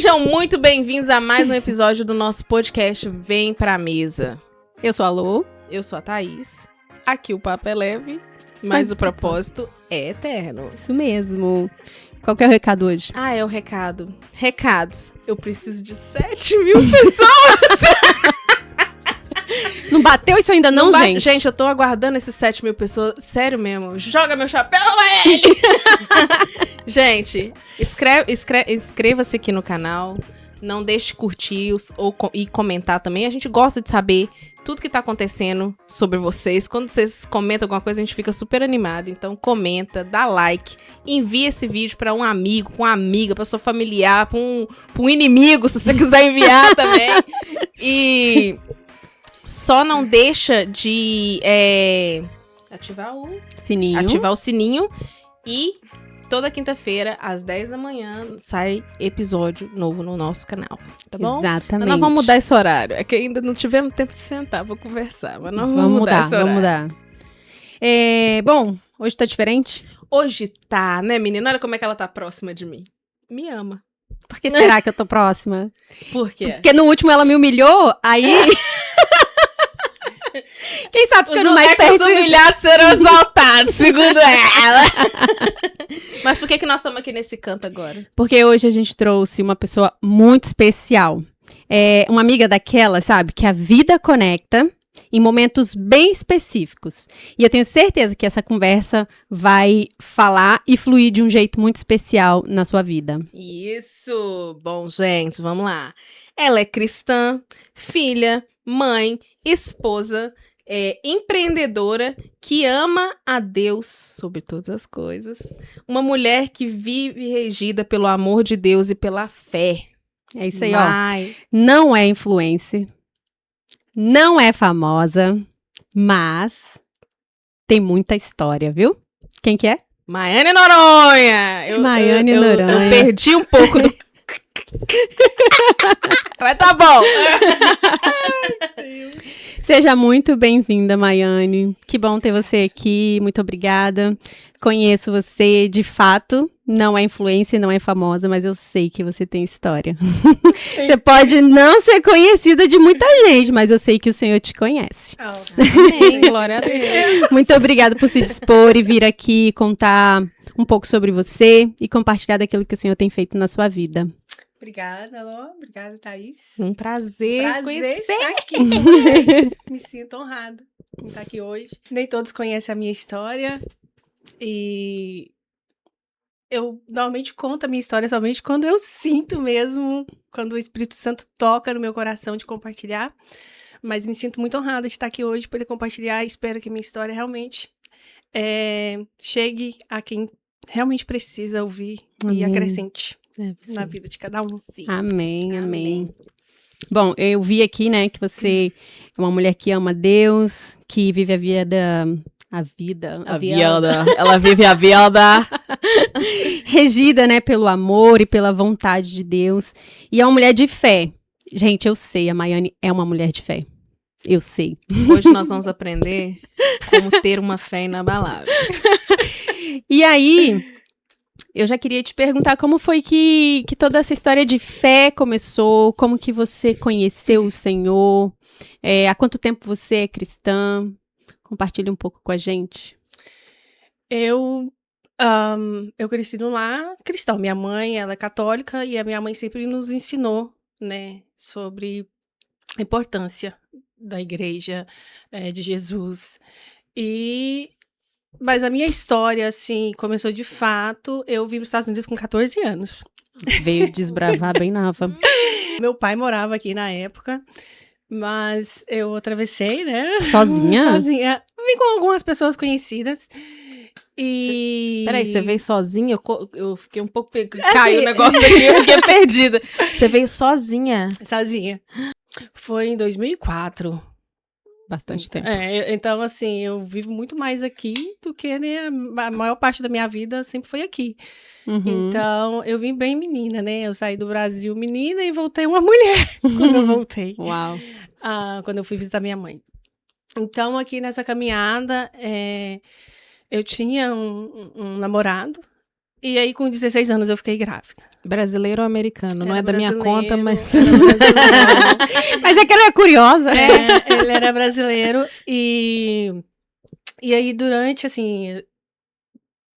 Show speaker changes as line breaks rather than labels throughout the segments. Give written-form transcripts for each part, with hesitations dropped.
Sejam muito bem-vindos a mais um episódio do nosso podcast Vem Pra Mesa.
Eu sou a Lô.
Eu sou a Thaís. Aqui o papo é leve, mas o propósito é eterno.
Isso mesmo. Qual que é o recado hoje?
É o recado. Recados. Eu preciso de 7.000 pessoas.
Não bateu isso ainda não, gente?
Gente, eu tô aguardando esses 7.000 pessoas. Sério mesmo. Joga meu chapéu, ele! Gente, inscreva-se aqui no canal. Não deixe de curtir e comentar também. A gente gosta de saber tudo que tá acontecendo sobre vocês. Quando vocês comentam alguma coisa, a gente fica super animado. Então comenta, dá like, envia esse vídeo pra um amigo, pra uma amiga, pra sua familiar, pra um inimigo, se você quiser enviar também. E só não deixa de ativar o sininho. E toda quinta-feira, às 10 da manhã, sai episódio novo no nosso canal, tá bom?
Exatamente.
Mas nós vamos mudar esse horário. É que ainda não tivemos tempo de sentar pra conversar, mas nós vamos mudar esse horário.
Vamos mudar. Bom, hoje tá diferente?
Hoje tá, né, menina? Olha como é que ela tá próxima de mim. Me ama.
Por que será que eu tô próxima?
Por quê?
Porque no último ela me humilhou, aí... Quem sabe ficando mais perto...
Os humilhados serão exaltados, segundo ela. Mas por que nós estamos aqui nesse canto agora?
Porque hoje a gente trouxe uma pessoa muito especial. Uma amiga daquela, sabe? Que a vida conecta em momentos bem específicos. E eu tenho certeza que essa conversa vai falar e fluir de um jeito muito especial na sua vida.
Isso! Bom, gente, vamos lá. Ela é cristã, filha, mãe, esposa, empreendedora, que ama a Deus sobre todas as coisas. Uma mulher que vive regida pelo amor de Deus e pela fé.
É isso aí, ó. Não é influencer, não é famosa, mas tem muita história, viu? Quem que é?
Maiane Noronha!
Maiane Noronha.
Eu perdi um pouco do... Mas tá bom.
Seja muito bem-vinda, Maiane. Que bom ter você aqui. Muito obrigada. Conheço você de fato. Não é influencer, não é famosa, mas eu sei que você tem história. Você pode não ser conhecida de muita gente, mas eu sei que o Senhor te conhece.
Amém, glória a Deus.
Muito obrigada por se dispor e vir aqui contar um pouco sobre você e compartilhar daquilo que o Senhor tem feito na sua vida.
Obrigada, Lô. Obrigada, Thaís.
Um prazer conhecer.
Estar aqui com vocês. Me sinto honrada em estar aqui hoje. Nem todos conhecem a minha história e eu normalmente conto a minha história somente quando eu sinto mesmo, quando o Espírito Santo toca no meu coração de compartilhar. Mas me sinto muito honrada de estar aqui hoje, poder compartilhar. Espero que minha história realmente chegue a quem realmente precisa ouvir. Amém. E acrescente na vida de cada um.
Sim.
Amém. Bom, eu vi aqui, né, que você é uma mulher que ama Deus, que vive a vida.
Ela vive a vida.
Regida, né, pelo amor e pela vontade de Deus. E é uma mulher de fé. Gente, eu sei, a Maiane é uma mulher de fé. Eu sei.
Hoje nós vamos aprender como ter uma fé inabalável.
E aí, eu já queria te perguntar como foi que toda essa história de fé começou, como que você conheceu o Senhor, há quanto tempo você é cristã? Compartilhe um pouco com a gente.
Eu cresci num lar cristão. Minha mãe, ela é católica e a minha mãe sempre nos ensinou, né, sobre a importância da igreja, de Jesus. Mas a minha história, assim, começou de fato, eu vim para os Estados Unidos com 14 anos.
Veio desbravar bem nova.
Meu pai morava aqui na época, mas eu atravessei, né?
Sozinha?
Sozinha. Vim com algumas pessoas conhecidas.
Peraí, você veio sozinha? Eu fiquei um pouco... Caiu o negócio aqui, eu fiquei perdida. Você veio sozinha?
Sozinha. Foi em 2004.
Bastante tempo.
Então, assim, eu vivo muito mais aqui do que, né, a maior parte da minha vida sempre foi aqui.
Uhum.
Então, eu vim bem menina, né? Eu saí do Brasil menina e voltei uma mulher quando eu voltei.
Uau.
Quando eu fui visitar minha mãe. Então, aqui nessa caminhada, eu tinha um namorado. E aí, com 16 anos, eu fiquei grávida.
Brasileiro ou americano? Não
Era
é da minha
brasileiro,
conta, mas...
era brasileiro.
Mas é que ela é curiosa.
Ele era brasileiro e aí durante, assim,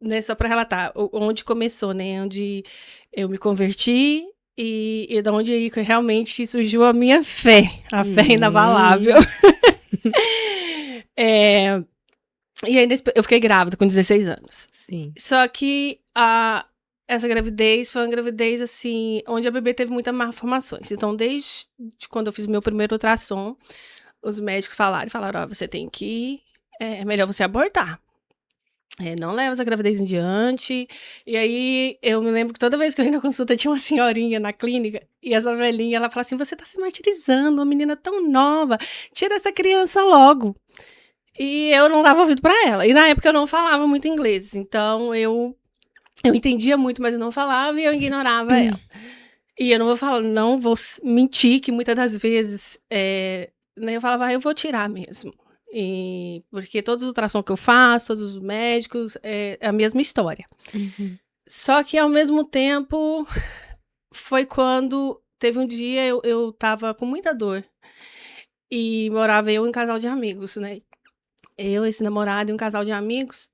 né, só pra relatar, onde começou, né, onde eu me converti e da onde aí realmente surgiu a minha fé, a fé inabalável. E aí eu fiquei grávida com 16 anos.
Sim.
Só que essa gravidez foi uma gravidez, assim, onde a bebê teve muitas malformações. Então, desde quando eu fiz meu primeiro ultrassom, os médicos falaram, ó, você tem que... É melhor você abortar. Não leva essa gravidez em diante. E aí, eu me lembro que toda vez que eu ia na consulta, tinha uma senhorinha na clínica, e essa velhinha, ela falava assim, você tá se martirizando, uma menina tão nova, tira essa criança logo. E eu não dava ouvido pra ela. E na época eu não falava muito inglês, então eu entendia muito, mas eu não falava e eu ignorava ela. E eu não vou mentir, que muitas das vezes, né, eu falava, eu vou tirar mesmo. Porque todos os ultrassons que eu faço, todos os médicos, é a mesma história.
Uhum.
Só que, ao mesmo tempo, foi quando teve um dia, eu tava com muita dor. E morava eu e um casal de amigos, né? Eu, esse namorado e um casal de amigos.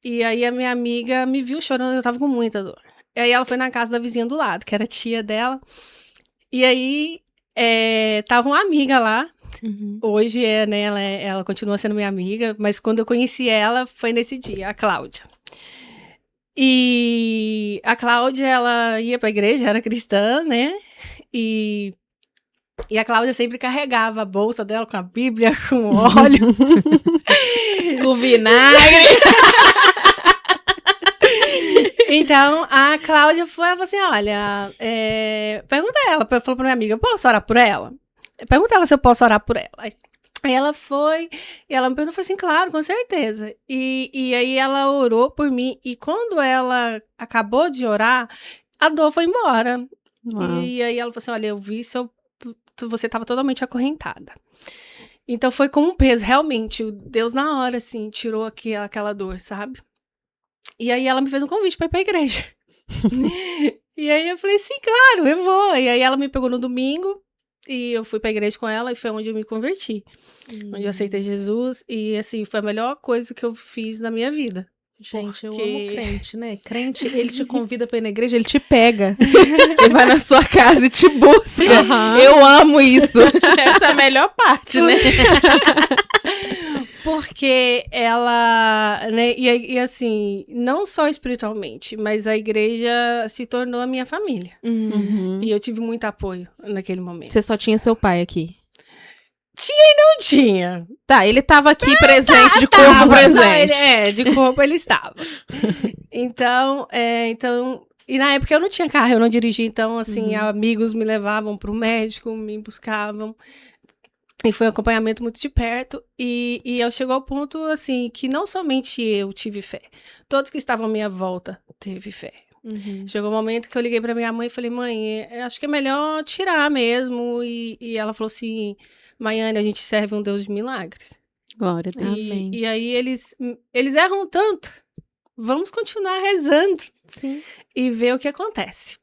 E aí a minha amiga me viu chorando, eu tava com muita dor. E aí ela foi na casa da vizinha do lado, que era tia dela. E aí tava uma amiga lá.
Uhum.
Hoje né, ela continua sendo minha amiga, mas quando eu conheci ela foi nesse dia, a Cláudia. E a Cláudia, ela ia pra igreja, era cristã, né? E a Cláudia sempre carregava a bolsa dela com a Bíblia, com óleo.
Com vinagre.
Então, a Cláudia falou assim, olha, pergunta ela, falou pra minha amiga, posso orar por ela? Pergunta ela se eu posso orar por ela. Aí ela foi, e ela me perguntou, assim, claro, com certeza. E aí ela orou por mim, e quando ela acabou de orar, a dor foi embora.
Uau.
E aí ela falou assim, olha, eu vi você estava totalmente acorrentada. Então foi como um peso, realmente, Deus na hora, assim, tirou aquela dor, sabe? E aí ela me fez um convite para ir pra igreja. E aí eu falei, sim, claro, eu vou. E aí ela me pegou no domingo, e eu fui pra igreja com ela, e foi onde eu me converti. Onde eu aceitei Jesus, e assim, foi a melhor coisa que eu fiz na minha vida.
Gente,
Porque-
eu amo crente, né? Crente, ele te convida pra ir na igreja, ele te pega. Ele vai na sua casa e te busca.
Aham.
Eu amo isso. Essa é a melhor parte, né?
Porque ela, né, e assim, não só espiritualmente, mas a igreja se tornou a minha família.
Uhum.
E eu tive muito apoio naquele momento.
Você só tinha seu pai aqui.
Não tinha.
Tá, ele tava aqui presente, de corpo
Tava,
presente.
não, de corpo ele estava. Então, e na época eu não tinha carro, eu não dirigia, então, assim, amigos me levavam pro médico, me buscavam. E foi um acompanhamento muito de perto. E eu chegou ao ponto, assim, que não somente eu tive fé, todos que estavam à minha volta teve fé.
Uhum.
Chegou um momento que eu liguei pra minha mãe e falei, mãe, acho que é melhor tirar mesmo. E ela falou assim, Maiane, a gente serve um Deus de milagres.
Glória a Deus.
Amém.
E aí eles erram tanto. Vamos continuar rezando
Sim.
e ver o que acontece.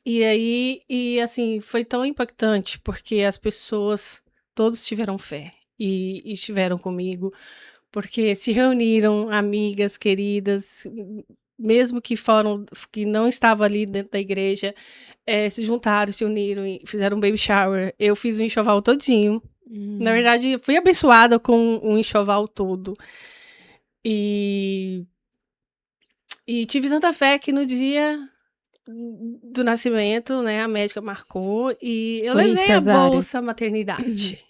E aí, assim, foi tão impactante, porque as pessoas, todos tiveram fé e estiveram comigo, porque se reuniram, amigas, queridas, mesmo que não estavam ali dentro da igreja, se juntaram, se uniram e fizeram um baby shower. Eu fiz o enxoval todinho. Na verdade, eu fui abençoada com um enxoval todo. E tive tanta fé que no dia do nascimento, né, a médica marcou e eu
Foi
levei
cesárea.
a bolsa maternidade.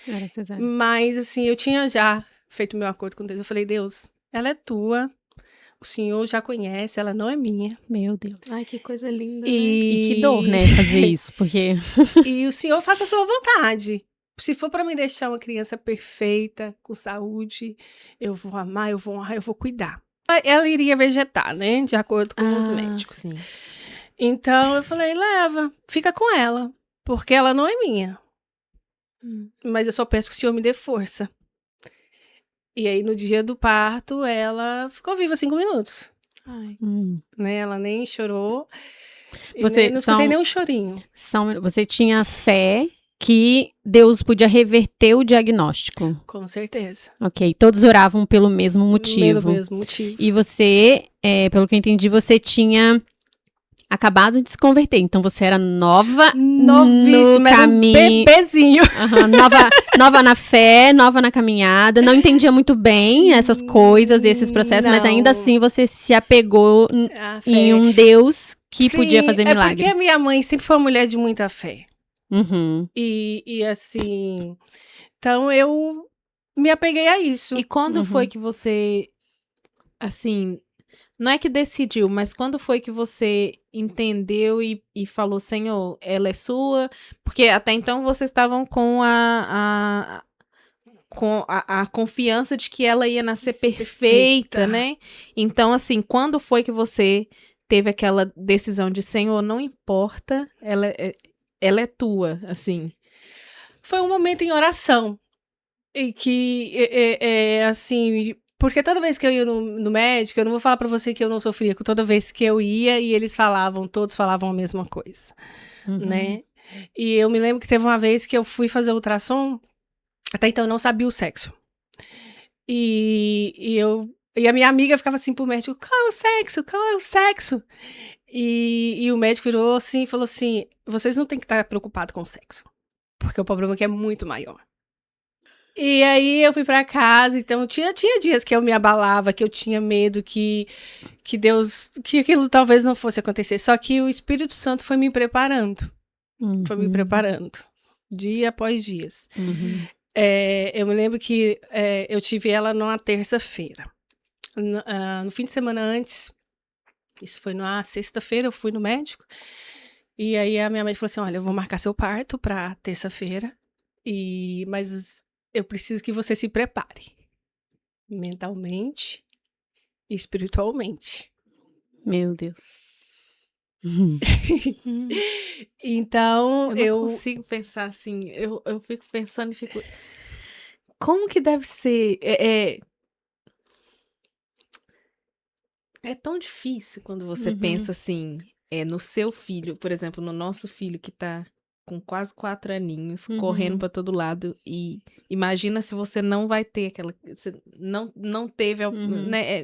Era cesárea.
Mas, assim, eu tinha já feito meu acordo com Deus. Eu falei, Deus, ela é tua. O Senhor já conhece, ela não é minha.
Meu Deus.
Ai, que coisa linda, né?
E que dor, né, fazer isso, porque...
E o Senhor faça a sua vontade. Se for para me deixar uma criança perfeita, com saúde, eu vou amar, eu vou honrar, eu vou cuidar. Ela iria vegetar, né? De acordo com os médicos.
Sim.
Então eu falei, leva, fica com ela, porque ela não é minha. Mas eu só peço que o Senhor me dê força. E aí, no dia do parto, ela ficou viva 5 minutos.
Ai.
né? Ela nem chorou. E
Você-
não
são-
escutei nem um chorinho.
Você tinha fé que Deus podia reverter o diagnóstico.
Com certeza.
Ok, todos oravam pelo mesmo motivo.
Pelo mesmo motivo.
E você, pelo que eu entendi, você tinha acabado de se converter. Então você era nova
Novíssima,
no
era um
caminho.
bebezinho.
Aham, nova na fé, nova na caminhada. Não entendia muito bem essas coisas e esses processos, mas
Não.
ainda assim você se apegou
A
em
fé.
um Deus que
Sim,
podia fazer
É
milagre.
porque a minha mãe sempre foi uma mulher de muita fé.
Uhum.
E assim, então eu me apeguei a isso.
E quando
Uhum.
foi que você, assim, não é que decidiu, mas quando foi que você entendeu e falou, Senhor, ela é sua? Porque até então vocês estavam com a confiança de que ela ia nascer perfeita,
Perfeita.
né? Então, assim, quando foi que você teve aquela decisão de, Senhor, não importa, ela é tua, assim?
Foi um momento em oração. E que, assim, porque toda vez que eu ia no médico, eu não vou falar pra você que eu não sofria, que toda vez que eu ia e eles todos falavam a mesma coisa,
Uhum.
né? E eu me lembro que teve uma vez que eu fui fazer ultrassom, até então eu não sabia o sexo. E a minha amiga ficava assim pro médico, qual é o sexo? Qual é o sexo? E o médico virou assim e falou assim, vocês não têm que estar preocupados com o sexo, porque o problema aqui é muito maior. E aí eu fui pra casa, então tinha dias que eu me abalava, que eu tinha medo que Deus, que aquilo talvez não fosse acontecer. Só que o Espírito Santo foi me preparando, dia após dia.
Uhum.
Eu me lembro que eu tive ela numa terça-feira. No fim de semana antes, isso foi na sexta-feira, eu fui no médico. E aí a minha mãe falou assim, olha, eu vou marcar seu parto pra terça-feira, mas eu preciso que você se prepare. Mentalmente e espiritualmente.
Meu Deus. Uhum.
Então,
Eu não consigo pensar assim, eu fico pensando e fico... Como que deve ser? É tão difícil quando você
Uhum.
pensa assim, no seu filho, por exemplo, no nosso filho que tá com quase 4 aninhos,
Uhum.
correndo pra todo lado, e imagina se você não vai ter aquela... Você não teve,
Uhum.
né?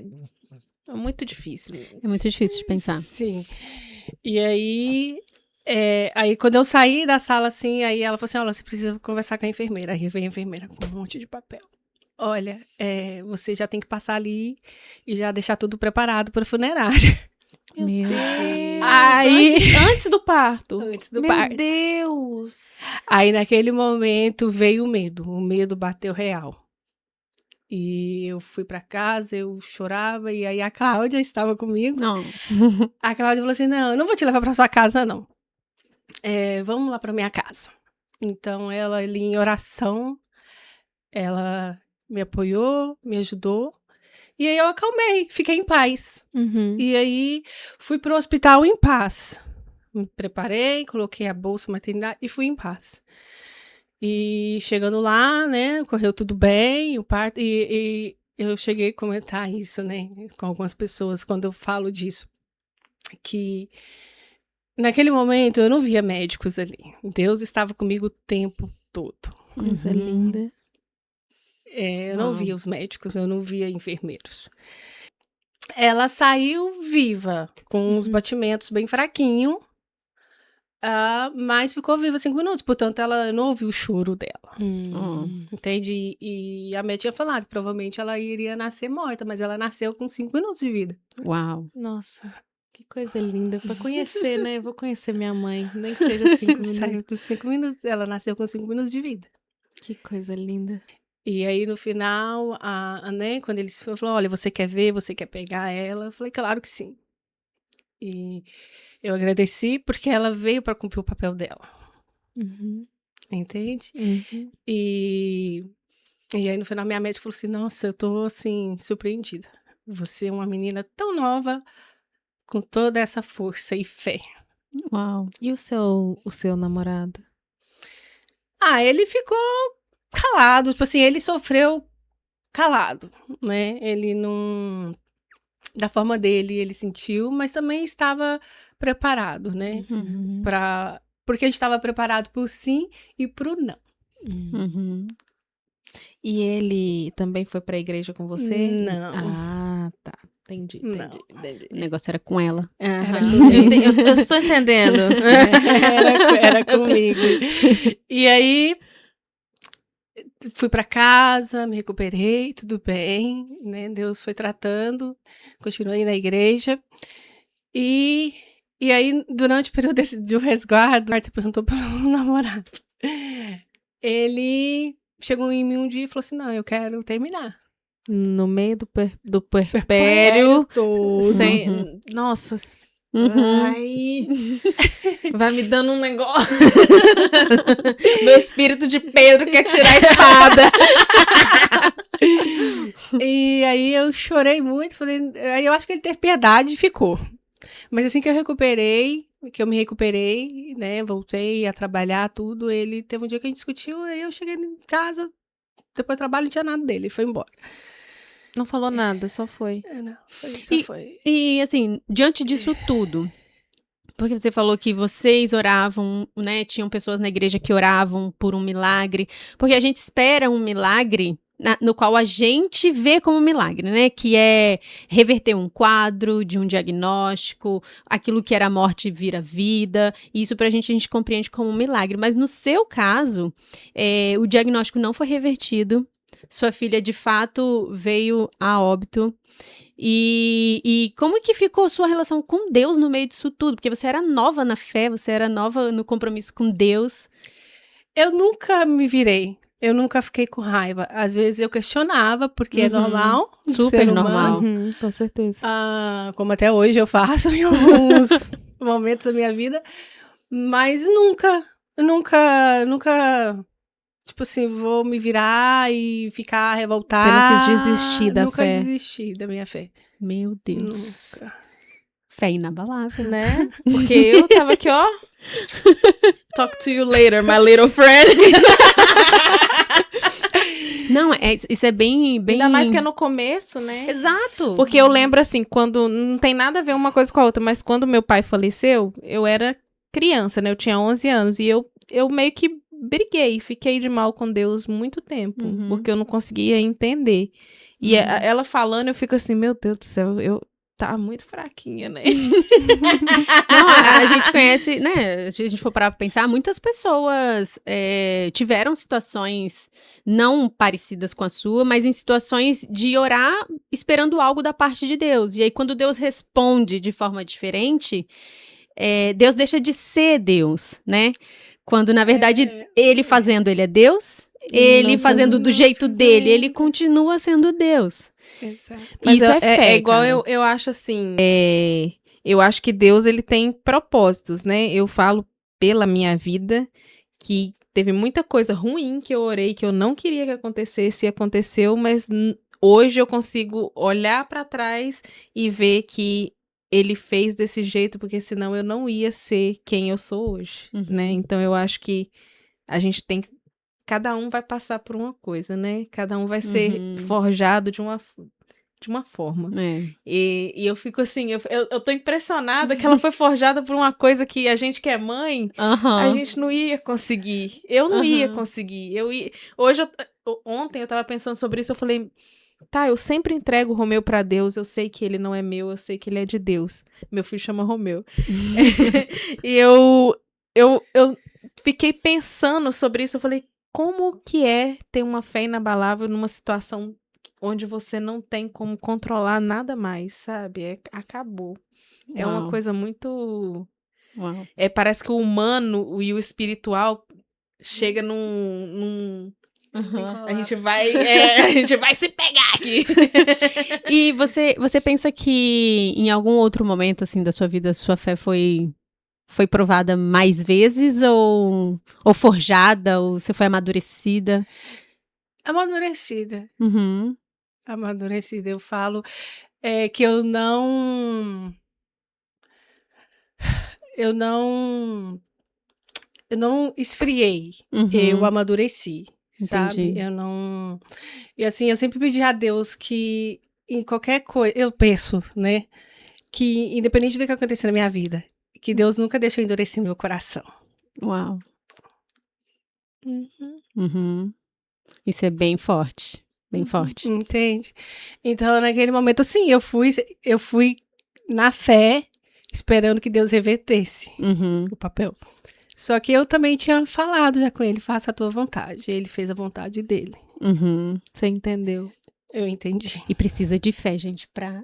É muito difícil.
É muito difícil de pensar.
sim. E aí, aí quando eu saí da sala, assim, aí ela falou assim, olha, você precisa conversar com a enfermeira. Aí veio a enfermeira com um monte de papel. Olha, você já tem que passar ali e já deixar tudo preparado para o funerário.
Meu
Meu
Deus!
Aí-
Antes do parto?
Antes do
Meu
parto.
Deus!
Aí, naquele momento, veio o medo bateu real. E eu fui para casa, eu chorava, e aí a Cláudia estava comigo.
Não.
A Cláudia falou assim, não, eu não vou te levar para sua casa, não. Vamos lá para minha casa. Então, ela ali em oração, ela me apoiou, me ajudou. E aí eu acalmei, fiquei em paz.
Uhum.
E aí fui pro hospital em paz. Me preparei, coloquei a bolsa maternidade e fui em paz. E chegando lá, né, correu tudo bem, o parto, e eu cheguei a comentar isso, né, com algumas pessoas quando eu falo disso, que naquele momento eu não via médicos ali. Deus estava comigo o tempo todo.
Coisa
Uhum.
linda.
Eu não
Uau.
via os médicos, eu não via enfermeiros. Ela saiu viva, com os batimentos bem fraquinhos, mas ficou viva 5 minutos, portanto, ela não ouviu o choro dela, entende? E a médica tinha falado que provavelmente ela iria nascer morta, mas ela nasceu com 5 minutos de vida.
Uau.
Nossa, que coisa linda. Pra conhecer, né? Eu vou conhecer minha mãe, nem que seja 5
Saiu com
minutos.
5 minutos, ela nasceu com 5 minutos de vida.
Que coisa linda.
E aí, no final, né, quando eles falaram, olha, você quer ver, você quer pegar ela? Eu falei, claro que sim. E eu agradeci porque ela veio para cumprir o papel dela,
Uhum.
entende?
Uhum.
E aí, no final, minha médica falou assim, nossa, eu tô, assim, surpreendida. Você é uma menina tão nova, com toda essa força e fé.
Uau.
E o seu namorado?
Ele ficou calado, tipo assim, ele sofreu calado, né? Ele não da forma dele, ele sentiu, mas também estava preparado, né?
Uhum.
Porque a gente estava preparado pro sim e pro não.
Uhum.
E ele também foi pra igreja com você?
Não.
Ah, tá. Entendi.
O negócio era com ela.
Aham.
comigo.
Eu estou entendendo.
Era comigo. E aí, fui pra casa, me recuperei, tudo bem, né? Deus foi tratando, continuei na igreja. E aí, durante o período do resguardo, você perguntou pelo namorado. Ele chegou em mim um dia e falou assim: não, eu quero terminar.
No meio do puerpério.
Todo.
Sem...
Uhum.
Nossa.
Uhum.
Ai. Vai me dando um negócio. Meu espírito de Pedro quer tirar a espada.
E aí eu chorei muito, falei, aí eu acho que ele teve piedade e ficou. Mas assim que eu me recuperei, né, voltei a trabalhar tudo, ele teve um dia que a gente discutiu, aí eu cheguei em casa, depois do trabalho não tinha nada dele, ele foi embora.
Não falou nada, só foi.
Não, só foi.
E assim, diante disso tudo, porque você falou que vocês oravam, né? Tinham pessoas na igreja que oravam por um milagre, porque a gente espera um milagre no qual a gente vê como milagre, né? Que é reverter um quadro de um diagnóstico, aquilo que era morte vira vida, e isso pra gente a gente compreende como um milagre. Mas no seu caso, o diagnóstico não foi revertido, sua filha de fato veio a óbito. E como que ficou sua relação com Deus no meio disso tudo? Porque você era nova na fé, você era nova no compromisso com Deus.
Eu nunca me virei. Eu nunca fiquei com raiva. Às vezes eu questionava, porque é normal.
Super
ser
normal.
humano.
Com certeza.
Como até hoje eu faço em alguns momentos da minha vida. Mas nunca, tipo assim, vou me virar e ficar revoltada.
Você não quis desistir da
nunca
fé.
Nunca desisti da minha fé.
Meu Deus.
Nunca.
Fé inabalável.
Né? Porque eu tava aqui, ó. Talk to you later, my little friend.
Não, isso é bem...
Ainda mais que é no começo, né?
Exato.
Porque eu lembro assim, quando não tem nada a ver uma coisa com a outra, mas quando meu pai faleceu, eu era criança, né? Eu tinha 11 anos e eu meio que briguei, fiquei de mal com Deus muito tempo, porque eu não conseguia entender. E ela falando, eu fico assim, meu Deus do céu, eu tá muito fraquinha, né?
Não, a gente conhece, né? Se a gente for parar pra pensar, muitas pessoas tiveram situações não parecidas com a sua, mas em situações de orar esperando algo da parte de Deus. E aí, quando Deus responde de forma diferente, Deus deixa de ser Deus, né? Quando, na verdade, ele fazendo, ele é Deus. Ele fazendo do jeito dele, ele continua sendo Deus.
Exato.
Mas
isso é fé,
é igual
cara.
eu acho assim, eu acho que Deus, ele tem propósitos, né? Eu falo pela minha vida que teve muita coisa ruim que eu orei, que eu não queria que acontecesse e aconteceu, mas hoje eu consigo olhar pra trás e ver que ele fez desse jeito, porque senão eu não ia ser quem eu sou hoje, né? Então eu acho que a gente tem que cada um vai passar por uma coisa, né? Cada um vai ser forjado de uma forma. E eu fico assim, eu tô impressionada que ela foi forjada por uma coisa que a gente que é mãe, a gente não ia conseguir. Eu não ia conseguir. Ontem eu tava pensando sobre isso, eu falei, tá, eu sempre entrego o Romeu pra Deus, eu sei que ele não é meu, eu sei que ele é de Deus. Meu filho chama Romeu. E eu fiquei pensando sobre isso, eu falei, como que é ter uma fé inabalável numa situação onde você não tem como controlar nada mais, sabe? Acabou. É uma coisa muito... parece que o humano e o espiritual chega num... A gente vai se pegar aqui.
E você pensa que em algum outro momento, assim, da sua vida, sua fé foi provada mais vezes ou forjada, ou você foi amadurecida?
Amadurecida. Amadurecida. Eu falo que eu não esfriei. Eu amadureci.
Entendi.
Sabe? Eu não... E assim, eu sempre pedi a Deus que em qualquer coisa, eu penso, né, que independente do que acontecer na minha vida, que Deus nunca deixou endurecer meu coração.
Uau.
Uhum.
Uhum. Isso é bem forte. Bem forte.
Entende? Então, naquele momento, sim, eu fui na fé, esperando que Deus revertesse
Uhum.
o papel. Só que eu também tinha falado já com ele, faça a tua vontade. Ele fez a vontade dele.
Uhum.
Você entendeu?
Eu entendi.
E precisa de fé, gente, pra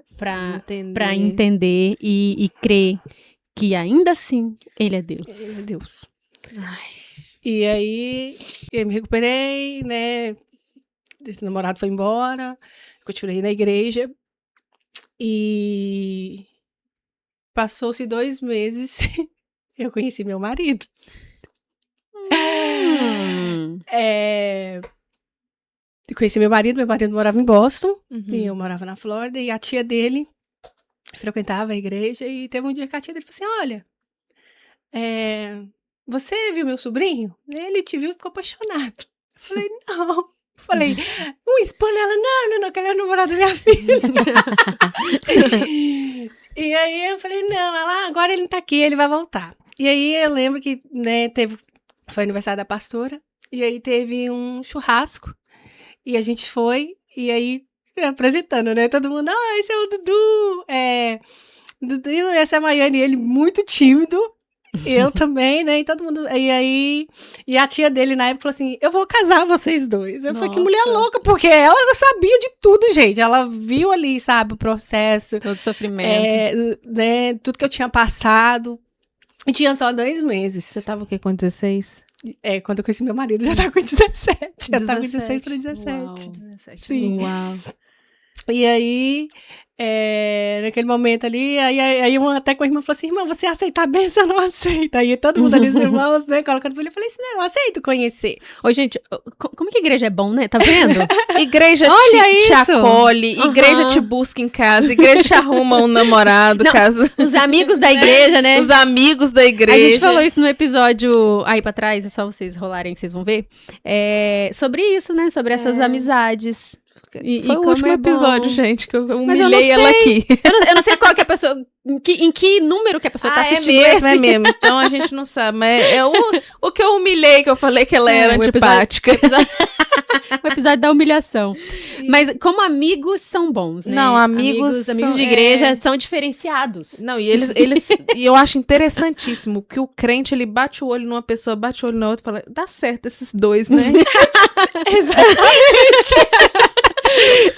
Entender.
entender e crer que ainda assim ele é Deus.
Ele é Deus.
Ai.
E aí, eu me recuperei, né? Esse namorado foi embora, continuei na igreja. E passou-se 2 meses, eu conheci meu marido. Conheci meu marido morava em Boston, e eu morava na Flórida, e a tia dele frequentava a igreja, e teve um dia que a tia dele falou assim, olha, você viu meu sobrinho? Ele te viu e ficou apaixonado. Eu falei, não. Falei, um hispano, ela, não, que ele é o namorado da minha filha. E aí eu falei, não, ela, agora ele não tá aqui, ele vai voltar. E aí eu lembro que, né, foi aniversário da pastora, e aí teve um churrasco, e a gente foi, e aí apresentando, né, todo mundo, esse é o Dudu, Dudu, essa é a Maiane, e ele muito tímido, eu também, né, e todo mundo, e a tia dele na época falou assim, eu vou casar vocês dois. Eu falei, que mulher louca, porque ela sabia de tudo, gente, ela viu ali, sabe, o processo.
Todo sofrimento.
Né, tudo que eu tinha passado, e tinha só 2 meses.
Você tava o quê, com 16?
Quando eu conheci meu marido, já tava com 17, já tava com 16 para 17.
Uau. 17.
Sim.
Uau.
E aí, naquele momento ali, aí até com a irmã falou assim, irmã, você aceita a benção ou não aceita? Aí todo mundo ali, os irmãos, né, colocando filho, eu falei assim, não, eu aceito conhecer.
Ô, gente, como que a igreja é bom, né? Tá vendo?
Igreja te acolhe, igreja te busca em casa, igreja te arruma um namorado, casa.
Os amigos da igreja, né?
Os amigos da igreja.
A gente falou isso no episódio aí pra trás, é só vocês rolarem que vocês vão ver. Sobre isso, né? Sobre essas amizades.
Foi o último episódio, gente, que eu
Mas
humilhei ela aqui.
Eu não sei qual que é a pessoa, em que número que a pessoa tá assistindo
esse. É mesmo, então a gente não sabe, mas é o que eu humilhei, que eu falei que ela era antipática.
O episódio da humilhação. Mas como amigos são bons, né?
Não, amigos
de igreja são diferenciados.
Não, e eles e eu acho interessantíssimo que o crente, ele bate o olho numa pessoa, bate o olho na outra e fala, dá certo esses dois, né?
Exatamente.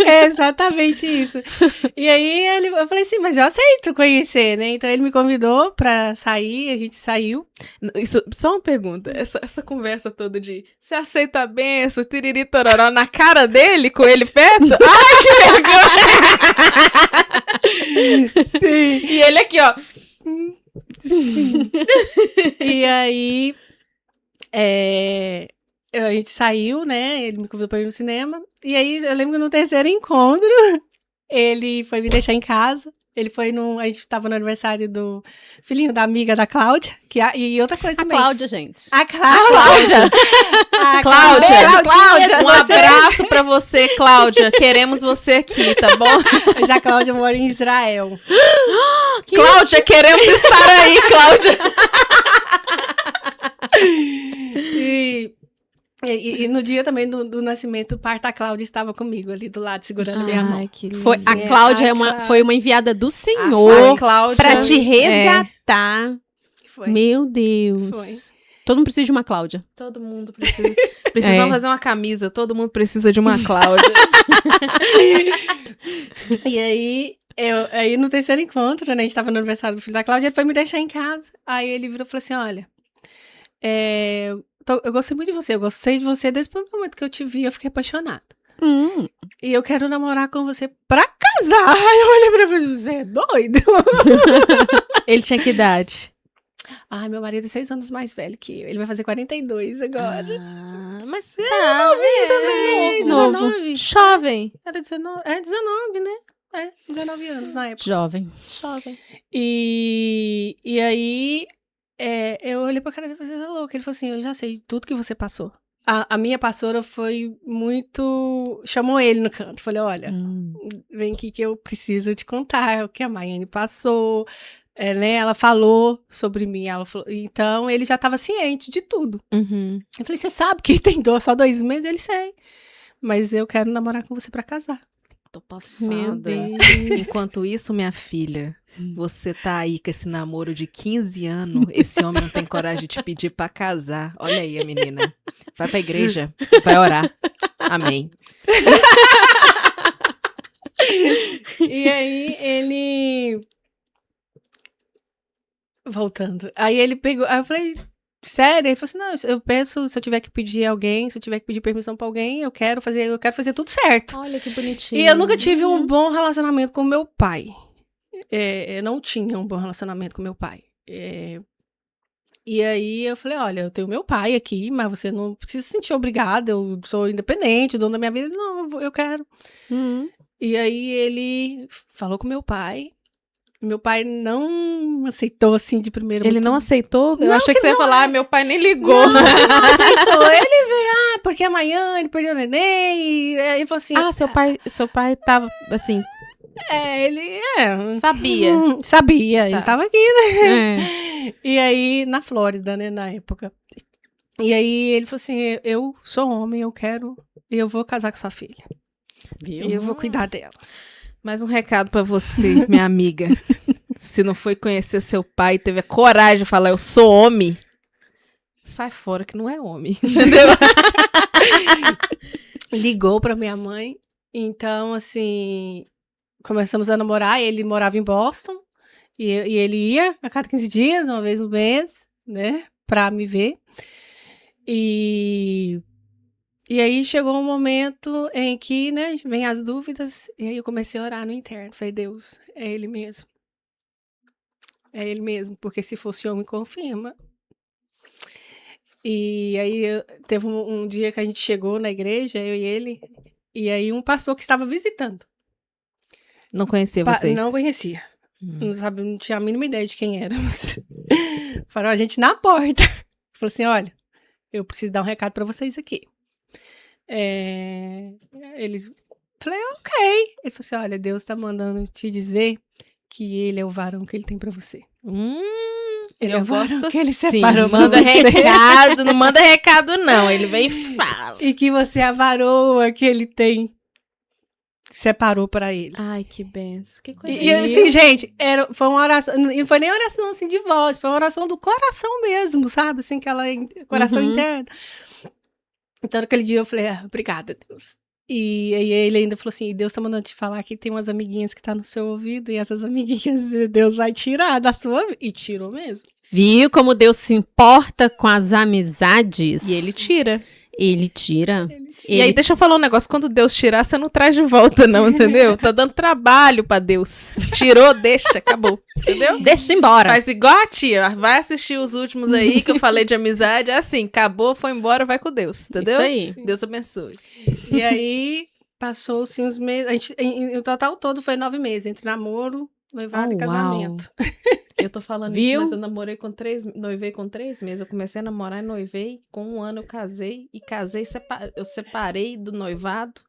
É exatamente isso. E aí eu falei assim, mas eu aceito conhecer, né? Então ele me convidou pra sair, a gente saiu.
Isso, só uma pergunta, essa conversa toda de você aceita a benção, tiriri tororó, na cara dele, com ele perto? Ai, que vergonha! Sim. E ele aqui, ó.
Sim. E aí a gente saiu, né? Ele me convidou pra ir no cinema. E aí, eu lembro que no terceiro encontro, ele foi me deixar em casa. A gente tava no aniversário do filhinho da amiga da Cláudia. E outra coisa também.
A Cláudia, gente.
A Cláudia.
Cláudia, um abraço pra você, Cláudia. Queremos você aqui, tá bom?
Já a Cláudia mora em Israel.
Cláudia, queremos estar aí, Cláudia.
E no dia também do nascimento, o parto, a Cláudia estava comigo ali do lado, segurando minha mão.
Que lindo.
A Cláudia foi uma enviada do Senhor pra te resgatar.
Foi.
Meu Deus.
Foi.
Todo mundo precisa de uma Cláudia.
Todo mundo precisa. Precisamos fazer uma camisa. Todo mundo precisa de uma Cláudia.
E aí no terceiro encontro, né, a gente tava no aniversário do filho da Cláudia, ele foi me deixar em casa. Aí ele virou e falou assim, olha, eu gostei muito de você, eu gostei de você desde o momento que eu te vi, eu fiquei apaixonada. E eu quero namorar com você pra casar. Aí eu olhei pra ele e falei, você é doido?
Ele tinha que idade?
Ai, meu marido é 6 anos mais velho que eu. Ele vai fazer 42 agora.
Mas
novinho também.
Novo.
19.
Jovem.
Era 19. 19, né? 19 anos na época.
Jovem.
E aí, eu olhei pra cara dele e falei, você é louco. Ele falou assim, eu já sei tudo que você passou. a minha pastora foi muito... Chamou ele no canto. Falei, olha, vem aqui que eu preciso te contar o que a Maiane passou. Né? Ela falou sobre mim. Ela falou, então, ele já estava ciente de tudo.
Uhum.
Eu falei, você sabe que tem só 2 meses? Ele, sei. Mas eu quero namorar com você pra casar.
Tô passada.
Meu Deus.
Enquanto isso, minha filha, você tá aí com esse namoro de 15 anos, esse homem não tem coragem de te pedir pra casar. Olha aí a menina. Vai pra igreja, vai orar. Amém.
E aí, ele... Voltando. Aí ele pegou... Aí eu falei, sério? Ele falou assim, não, eu penso, se eu tiver que pedir alguém, se eu tiver que pedir permissão pra alguém, eu quero fazer tudo certo.
Olha que bonitinho.
E eu nunca tive um bom relacionamento com meu pai. Eu não tinha um bom relacionamento com meu pai. E aí eu falei, olha, eu tenho meu pai aqui, mas você não precisa se sentir obrigada, eu sou independente, dono da minha vida. Não, eu quero. E aí ele falou com meu pai. Meu pai não aceitou assim de primeira.
Ele não aceitou? Eu
Não,
achei que você ia falar, meu pai nem ligou.
Não, ele não aceitou. Ele veio, porque amanhã ele perdeu o neném. E aí ele falou assim.
Seu pai tava assim,
Ele
sabia.
Sabia, ele
Tá.
tava aqui, né? E aí, na Flórida, né, na época. E aí ele falou assim, eu sou homem, eu quero, e eu vou casar com sua filha.
Viu?
E eu vou cuidar dela.
Mais um recado pra você, minha amiga. Se não foi conhecer seu pai e teve a coragem de falar, eu sou homem, sai fora que não é homem. Entendeu?
Ligou pra minha mãe, então, assim, começamos a namorar, ele morava em Boston, e ele ia a cada 15 dias, uma vez no mês, né, pra me ver. E aí chegou um momento em que, né, vem as dúvidas, e aí eu comecei a orar no interno. Falei, Deus, é ele mesmo. É ele mesmo, porque se fosse homem, confirma. E aí teve um dia que a gente chegou na igreja, eu e ele, e aí um pastor que estava visitando.
Não conhecia vocês?
Não conhecia. Não tinha a mínima ideia de quem éramos. Parou a gente na porta. Falou assim, olha, eu preciso dar um recado pra vocês aqui. Eles... Falei, ok. Ele falou assim, olha, Deus tá mandando te dizer que ele é o varão que ele tem pra você. Ele
eu
é o varão
gosto
que ele
sim.
separou pra
Manda
você.
recado, não manda recado não, ele vem e fala.
E que você é a varoa que ele tem. Separou pra ele.
Ai, que benção. Que coisa
E assim, gente, foi uma oração, não foi nem oração assim de voz, foi uma oração do coração mesmo, sabe? Assim, aquela coração interno. Então, naquele dia eu falei, obrigada, Deus. E aí ele ainda falou assim, Deus tá mandando te falar que tem umas amiguinhas que tá no seu ouvido, e essas amiguinhas Deus vai tirar da sua vida. E tirou mesmo.
Viu como Deus se importa com as amizades?
E ele tira.
Ele tira.
E aí, deixa eu falar um negócio. Quando Deus tirar, você não traz de volta, não, entendeu? Tá dando trabalho pra Deus. Tirou, deixa, acabou. Entendeu?
Deixa embora.
Faz igual a tia. Vai assistir os últimos aí que eu falei de amizade. É assim, acabou, foi embora, vai com Deus. Entendeu?
Isso aí.
Deus abençoe.
E aí, passou-se uns meses. A gente, o total todo foi 9 meses, entre namoro, noivado e casamento.
Eu tô falando
Viu?
isso, mas eu namorei noivei com 3 meses. Eu comecei a namorar e noivei. Com 1 ano eu casei. E casei, eu separei do noivado.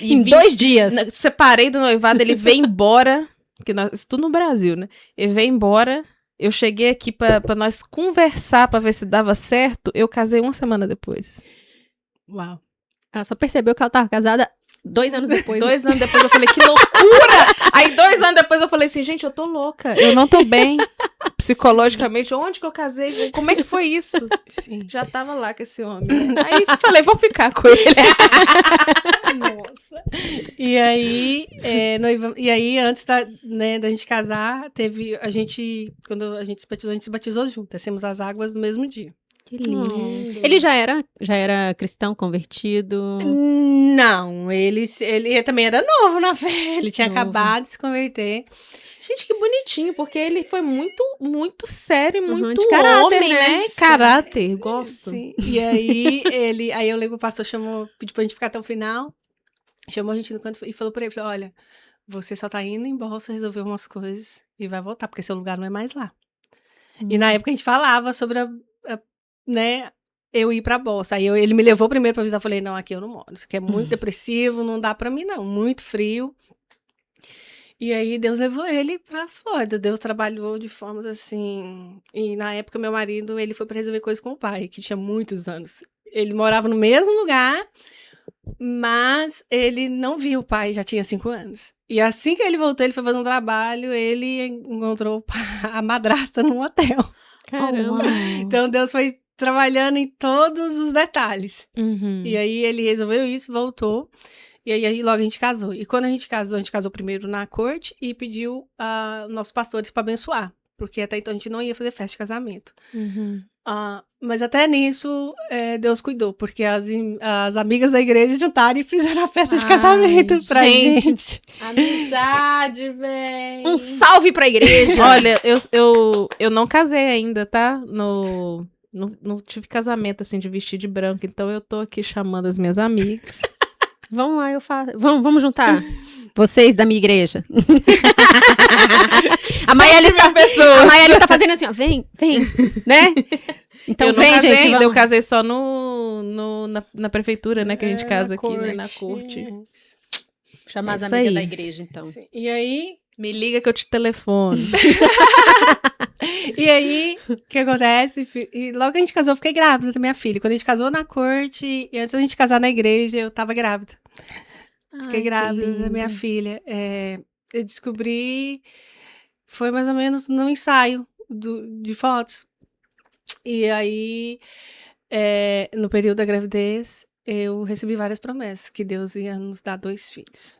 Em 2 dias.
Separei do noivado, ele veio embora. Isso tudo no Brasil, né? Ele veio embora. Eu cheguei aqui pra nós conversar, pra ver se dava certo. Eu casei 1 semana depois.
Uau.
Ela só percebeu que ela tava casada 2 anos depois.
2 anos depois eu falei, que loucura! Aí 2 anos depois eu falei assim, gente, eu tô louca. Eu não tô bem psicologicamente. Onde que eu casei? Como é que foi isso?
Sim.
Já tava lá com esse homem. Aí falei, vou ficar com ele.
Nossa. E aí, e aí antes da gente casar, teve quando a gente se batizou junto. Descemos as águas no mesmo dia.
Que lindo.
Ele já era cristão convertido?
Não, ele também era novo na fé. Ele tinha
Novo.
acabado de se converter.
Gente, que bonitinho, porque ele foi muito, muito sério e muito
de caráter,
homem, né? Caráter, gosto.
Sim. E aí, aí eu lembro que o pastor pediu pra gente ficar até o final, chamou a gente no canto e falou pra ele, olha, você só tá indo em Boston resolver umas coisas e vai voltar, porque seu lugar não é mais lá. E na época a gente falava sobre né, eu ir pra Boston. Aí ele me levou primeiro pra visitar. Eu falei, não, aqui eu não moro. Isso aqui é muito depressivo, não dá pra mim, não. Muito frio. E aí Deus levou ele pra Flórida. Deus trabalhou de formas assim. E na época, meu marido, ele foi pra resolver coisas com o pai, que tinha muitos anos. Ele morava no mesmo lugar, mas ele não viu o pai, já tinha 5 anos. E assim que ele voltou, ele foi fazer um trabalho, ele encontrou a madrasta num hotel.
Caramba.
Então Deus foi trabalhando em todos os detalhes.
Uhum.
E aí ele resolveu isso, voltou. E aí logo a gente casou. E quando a gente casou primeiro na corte e pediu nossos pastores para abençoar. Porque até então a gente não ia fazer festa de casamento.
Uhum.
Mas até nisso, Deus cuidou. Porque as amigas da igreja juntaram e fizeram a festa de casamento pra gente.
Amizade, velho.
Um salve pra igreja.
Olha, eu não casei ainda, tá? Não tive casamento, assim, de vestir de branco. Então eu tô aqui chamando as minhas amigas.
Vamos lá, eu faço. Vamos juntar. Vocês da minha igreja. A Maiane tá fazendo assim, ó. Vem, né? Então
eu não
vem,
casei
gente.
ainda,
Vamos.
eu casei só na prefeitura, né? Que a gente casa aqui, né? Na corte.
Chamar as
Isso
amigas
aí.
da igreja, então.
Sim. E aí,
Me liga que eu te telefono.
o que acontece? E logo que a gente casou, eu fiquei grávida da minha filha. Quando a gente casou na corte, e antes da gente casar na igreja, eu tava grávida. Fiquei grávida da minha filha. Eu descobri, foi mais ou menos no ensaio de fotos. E aí, no período da gravidez, eu recebi várias promessas, que Deus ia nos dar 2 filhos.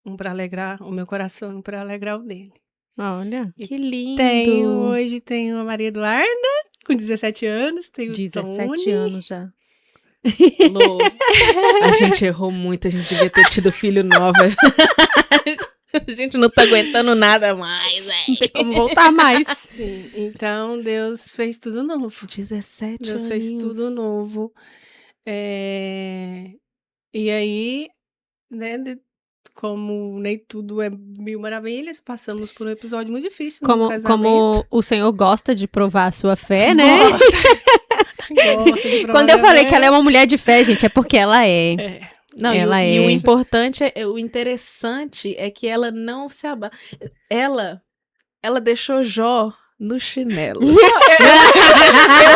Um para alegrar o meu coração e um para alegrar o dele.
Olha.
Que lindo.
Hoje tenho a Maria Eduarda, com 17 anos. Tenho
17
Tony.
anos já.
Lô, a gente errou muito, a gente devia ter tido filho nova. A gente não tá aguentando nada mais,
Não tem como voltar mais.
Sim, então Deus fez tudo novo.
17
Deus
anos.
fez tudo novo. E aí, né, como nem tudo é mil maravilhas, passamos por um episódio muito difícil no casamento.
Como o Senhor gosta de provar a sua fé, né?
Gosta de provar
Quando eu
minha
falei
fé.
que ela é uma mulher de fé, gente, é porque ela é.
Não,
Ela
e o
é.
importante, o interessante é que ela não se abate. Ela deixou Jó no chinelo.
Eu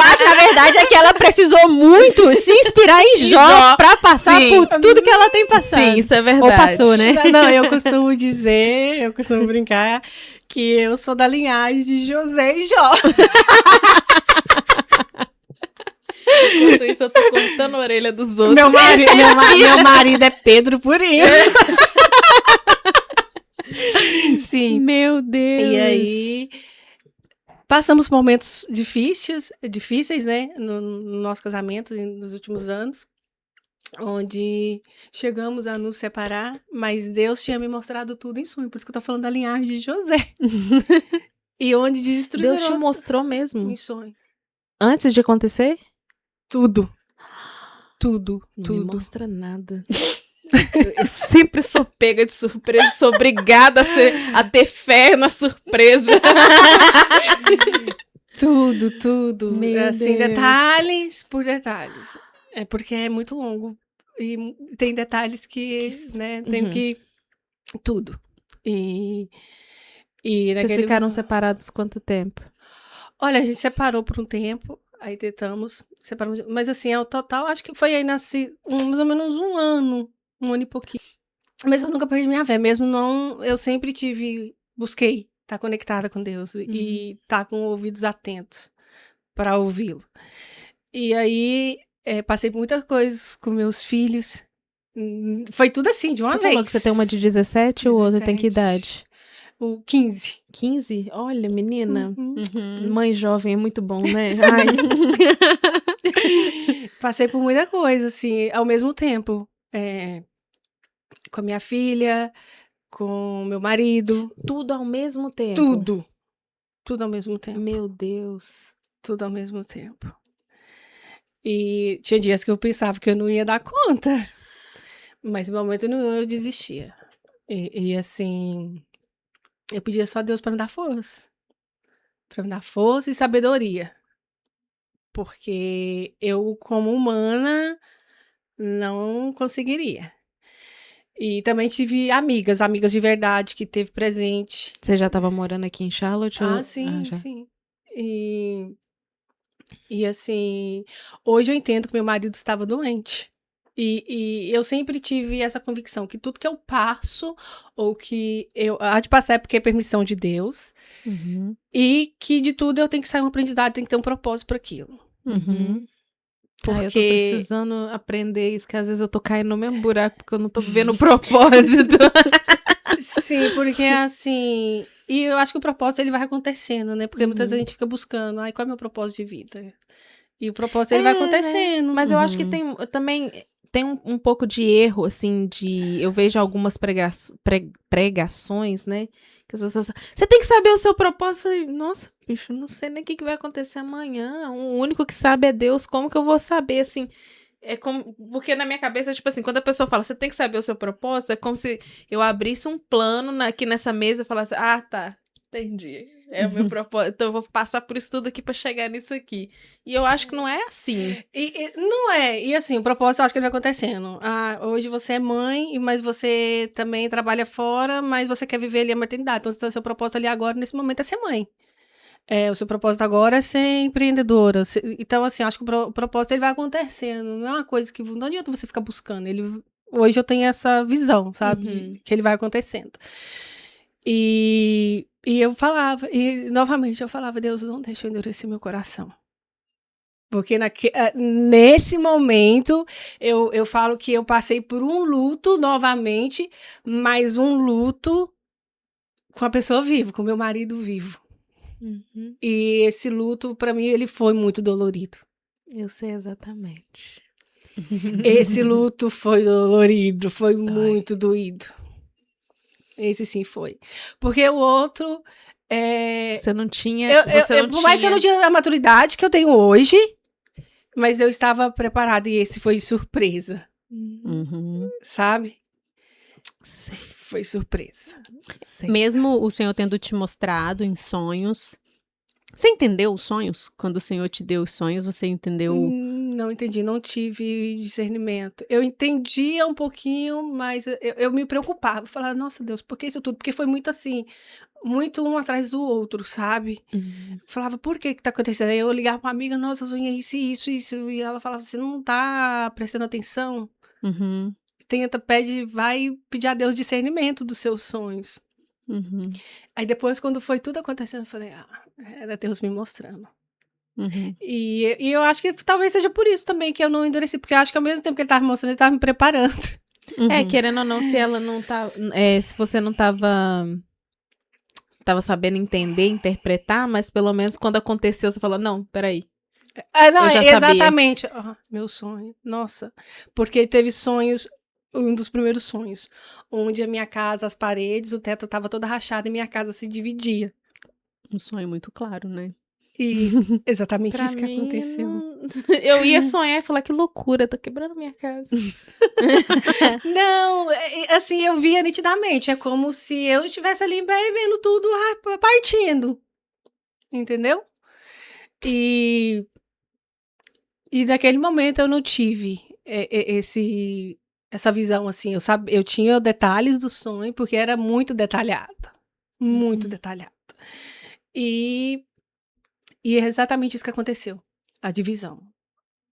acho, na verdade, é que ela precisou muito se inspirar em Jó pra passar
Sim.
por tudo que ela tem passado.
Sim, isso é verdade.
Ou passou, né?
Não, eu costumo brincar que eu sou da linhagem de José e Jó.
Enquanto isso, eu tô cortando a orelha dos outros.
Meu marido é Pedro Purinho. Sim.
Meu Deus.
E aí, passamos por momentos difíceis, né, no nosso casamento, nos últimos anos, onde chegamos a nos separar, mas Deus tinha me mostrado tudo em sonho, por isso que eu tô falando da linhagem de José. E onde destruiu
Deus te mostrou mesmo?
em sonho.
Antes de acontecer?
Tudo.
Não me mostra nada. Eu sempre sou pega de surpresa, sou obrigada a ter fé na surpresa.
Tudo.
Meu
Assim,
Deus.
detalhes por detalhes. É porque é muito longo. E tem detalhes que né, tenho que... Tudo. E
Vocês ficaram separados quanto tempo?
Olha, a gente separou por um tempo, aí tentamos, separamos, mas assim, ao total, acho que foi aí mais ou menos um ano e pouquinho. Mas eu nunca perdi minha fé, mesmo não, eu sempre busquei estar conectada com Deus e estar com ouvidos atentos para ouvi-lo. E aí, passei por muitas coisas com meus filhos, foi tudo assim, de uma vez.
Você falou que você tem uma de 17 ou outra tem que
17.
idade?
O 15.
15? Olha, menina,
Uhum.
mãe jovem é muito bom, né? Ai.
Passei por muita coisa, assim, ao mesmo tempo. Com a minha filha, com meu marido.
Tudo ao mesmo tempo?
Tudo. Tudo ao mesmo tempo.
Meu Deus.
Tudo ao mesmo tempo. E tinha dias que eu pensava que eu não ia dar conta. Mas no momento nenhum eu desistia. E assim, eu pedia só a Deus para me dar força. Para me dar força e sabedoria. Porque eu, como humana, não conseguiria. E também tive amigas de verdade que teve presente.
Você já tava morando aqui em Charlotte?
Sim,
Já.
sim. E assim, hoje eu entendo que meu marido estava doente. E eu sempre tive essa convicção que tudo que eu passo, ou que eu há de passar é porque é permissão de Deus,
Uhum.
e que de tudo eu tenho que sair um aprendizado, tem que ter um propósito para aquilo.
Uhum.
Eu tô
Porque
precisando aprender isso, que às vezes eu tô caindo no mesmo buraco porque eu não tô vendo o propósito.
sim, porque assim, e eu acho que o propósito ele vai acontecendo, né? Porque muitas vezes a gente fica buscando, ai, qual é o meu propósito de vida? E o propósito ele vai
Né?
acontecendo.
Mas eu acho que
Uhum.
também tem um pouco de erro, assim, eu vejo algumas pregações, né? Que as pessoas você tem que saber o seu propósito. Eu falei, nossa, bicho, não sei nem o que vai acontecer amanhã. O único que sabe é Deus. Como que eu vou saber, assim? É como, porque na minha cabeça, tipo assim, quando a pessoa fala, você tem que saber o seu propósito, é como se eu abrisse um plano aqui nessa mesa e falasse, ah, tá, entendi. É o meu propósito, então eu vou passar por isso tudo aqui pra chegar nisso aqui. E eu acho que não é assim.
Não é. E assim, o propósito eu acho que ele vai acontecendo. Ah, hoje você é mãe, mas você também trabalha fora, mas você quer viver ali a maternidade. Então, seu propósito ali agora, nesse momento, é ser mãe. O seu propósito agora é ser empreendedora. Então, assim, acho que o propósito ele vai acontecendo. Não é uma coisa que não adianta você ficar buscando. Hoje eu tenho essa visão, sabe?
Uhum.
Que ele vai acontecendo. E eu falava, e novamente eu falava, Deus, não deixa eu endurecer meu coração. Porque nesse momento eu falo que eu passei por um luto novamente, mas um luto com a pessoa viva, com meu marido vivo.
Uhum.
E esse luto, para mim, ele foi muito dolorido.
Eu sei exatamente.
Esse luto foi dolorido, foi
Dói.
muito doído. Esse sim foi. Porque o outro.
Você não tinha. Você não
Por mais que eu não tinha a maturidade que eu tenho hoje, mas eu estava preparada e esse foi surpresa,
Uhum.
sabe?
Sei,
Foi surpresa.
sei.
Mesmo o Senhor tendo te mostrado em sonhos. Você entendeu os sonhos? Quando o Senhor te deu os sonhos, você entendeu?
Não entendi, não tive discernimento. Eu entendia um pouquinho, mas eu me preocupava. Falava, nossa Deus, por que isso tudo? Porque foi muito assim, muito um atrás do outro, sabe? Falava, por que tá acontecendo? Aí eu ligava pra uma amiga, nossa, eu sonhei isso. E ela falava, você não tá prestando atenção?
Uhum,
Vai pedir a Deus discernimento dos seus sonhos.
uhum,
Aí depois, quando foi tudo acontecendo, eu falei, era Deus me mostrando.
uhum,
E eu acho que talvez seja por isso também que eu não endureci, porque eu acho que ao mesmo tempo que ele tava me mostrando, ele tava me preparando.
É,
uhum.
querendo ou não, se ela não tá. Se você não tava sabendo entender, interpretar, mas pelo menos quando aconteceu, você falou, não, peraí.
Não,
Eu já sabia.
exatamente. Meu sonho. Nossa. Porque teve sonhos, um dos primeiros sonhos, onde a minha casa, as paredes, o teto tava toda rachado e minha casa se dividia.
Um sonho muito claro, né?
E exatamente
Pra
isso que
mim,
aconteceu.
não... eu ia sonhar e falar que loucura, tô quebrando minha casa.
Não, assim, eu via nitidamente. É como se eu estivesse ali bem vendo tudo partindo. Entendeu? E naquele momento eu não tive essa visão, assim. Eu tinha detalhes do sonho, porque era muito detalhado. Muito detalhado. E é exatamente isso que aconteceu. A divisão.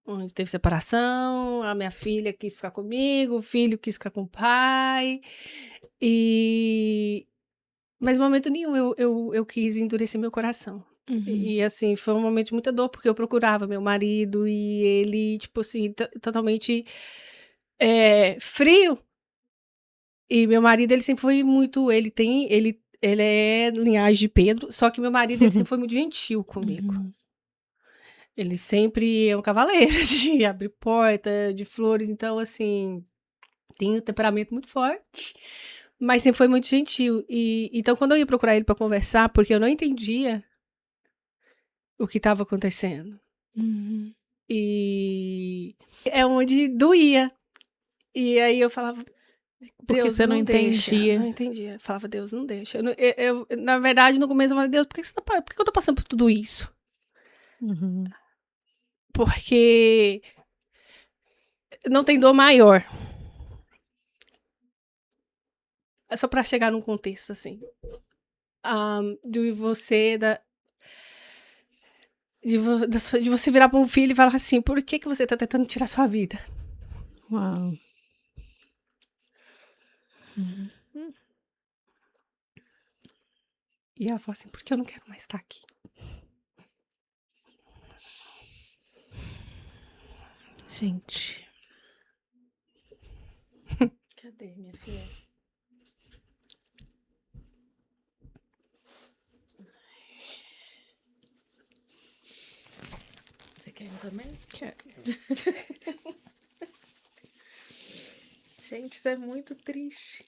Onde teve separação, a minha filha quis ficar comigo, o filho quis ficar com o pai. Mas em momento nenhum eu quis endurecer meu coração. E assim, foi um momento de muita dor, porque eu procurava meu marido e ele, tipo assim, totalmente frio. E meu marido, ele sempre foi muito. Ele é linhagem de Pedro, só que meu marido, ele sempre foi muito gentil comigo. Ele sempre é um cavaleiro de abrir porta, de flores, então, assim, tem um temperamento muito forte, mas sempre foi muito gentil. Então, quando eu ia procurar ele para conversar, porque eu não entendia o que estava acontecendo. E é onde doía. E aí eu falava,
Porque
Deus,
você não
deixa.
entendia.
Não entendia. Falava, Deus, não deixa. Na verdade, no começo eu falava, Deus, por que eu tô passando por tudo isso?
Uhum.
Porque não tem dor maior. É só pra chegar num contexto, assim. De você, de você virar pra um filho e falar assim, por que você tá tentando tirar sua vida?
Uau.
E ela fala assim, porque eu não quero mais estar aqui.
Gente. Cadê, minha filha? Você quer um também?
Quero.
Gente, isso é muito triste.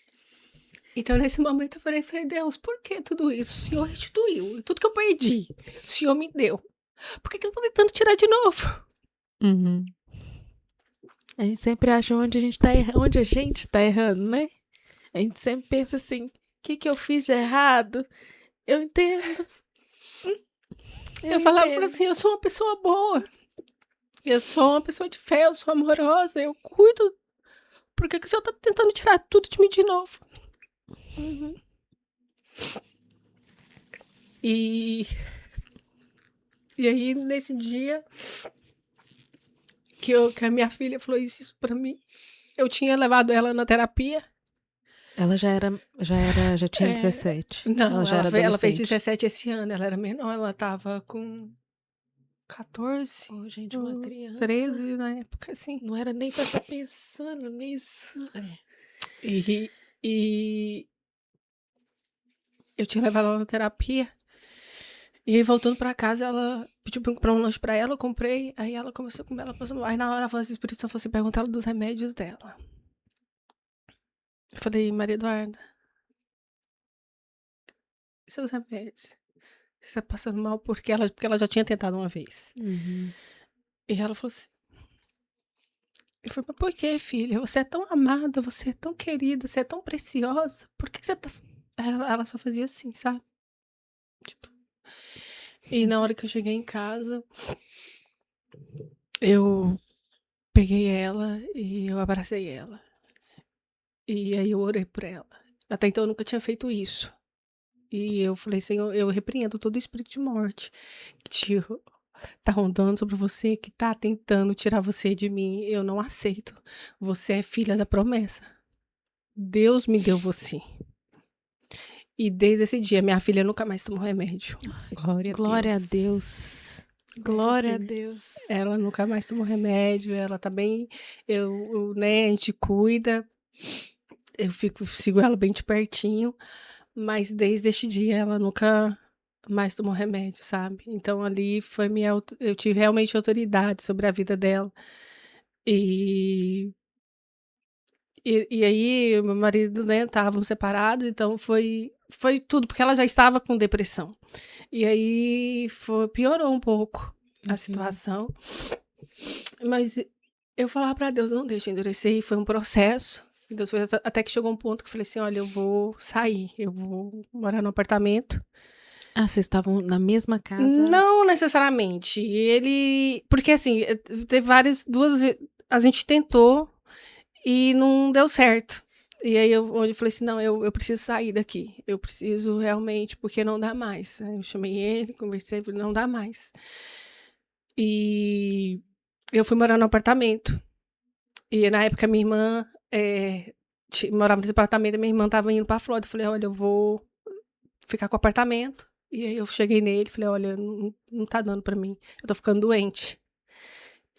Então, nesse momento, eu falei, Deus, por que tudo isso? O Senhor restituiu. Tudo que eu perdi, o Senhor me deu. Por que eu tô tentando tirar de novo?
Uhum.
A gente sempre acha onde a gente tá errando, né? A gente sempre pensa assim, o que eu fiz de errado? Eu entendo.
Eu falava assim, eu sou uma pessoa boa. Eu sou uma pessoa de fé, eu sou amorosa, eu cuido. Por que o Senhor tá tentando tirar tudo de mim de novo?
Uhum.
E aí, nesse dia que a minha filha falou isso pra mim, eu tinha levado ela na terapia.
Ela já tinha 17.
Não,
ela já era
ela fez
adolescente.
17 esse ano, ela era menor, ela tava com 14,
Oh, gente, uma criança.
13 na época, assim.
Não era nem pra estar pensando nisso.
E eu tinha levado ela na terapia. E aí, voltando pra casa, ela pediu pra eu comprar um lanche pra ela, eu comprei. Aí ela começou a comer, ela passou. Aí na hora ela falou assim, o Espírito Santo falou assim, pergunta ela dos remédios dela. Eu falei, Maria Eduarda, e seus remédios? Você tá passando mal porque ela já tinha tentado uma vez.
Uhum.
E ela falou assim. Eu falei, mas por que, filha? Você é tão amada, você é tão querida, você é tão preciosa. Por que você tá. Ela só fazia assim, sabe? Tipo. E na hora que eu cheguei em casa, eu peguei ela e eu abracei ela. E aí eu orei por ela. Até então eu nunca tinha feito isso. E eu falei, Senhor, eu repreendo todo espírito de morte que tá rondando sobre você, que tá tentando tirar você de mim. Eu não aceito. Você é filha da promessa. Deus me deu você. E desde esse dia, minha filha nunca mais tomou remédio.
Glória a Deus. Glória a Deus.
Ela nunca mais tomou remédio, ela tá bem. Né, a gente cuida. Eu sigo ela bem de pertinho. Mas desde este dia, ela nunca mais tomou remédio, sabe? Então ali foi eu tive realmente autoridade sobre a vida dela. E aí, meu marido, né, estavam separados, então foi tudo, porque ela já estava com depressão. E aí piorou um pouco a situação. Mas eu falava para Deus, não deixa endurecer, e foi um processo. E Deus foi até que chegou um ponto que eu falei assim, olha, eu vou sair, eu vou morar no apartamento.
Ah, vocês estavam na mesma casa?
Não necessariamente. Porque assim, teve duas vezes, a gente tentou e não deu certo. E aí eu falei assim, não, eu preciso sair daqui. Eu preciso realmente, porque não dá mais. Aí eu chamei ele, conversei, falei, não dá mais. E eu fui morar no apartamento. E na época minha irmã morava nesse apartamento, e minha irmã estava indo pra Flórida. Eu falei, olha, eu vou ficar com o apartamento. E aí eu cheguei nele e falei, olha, não tá dando pra mim. Eu tô ficando doente.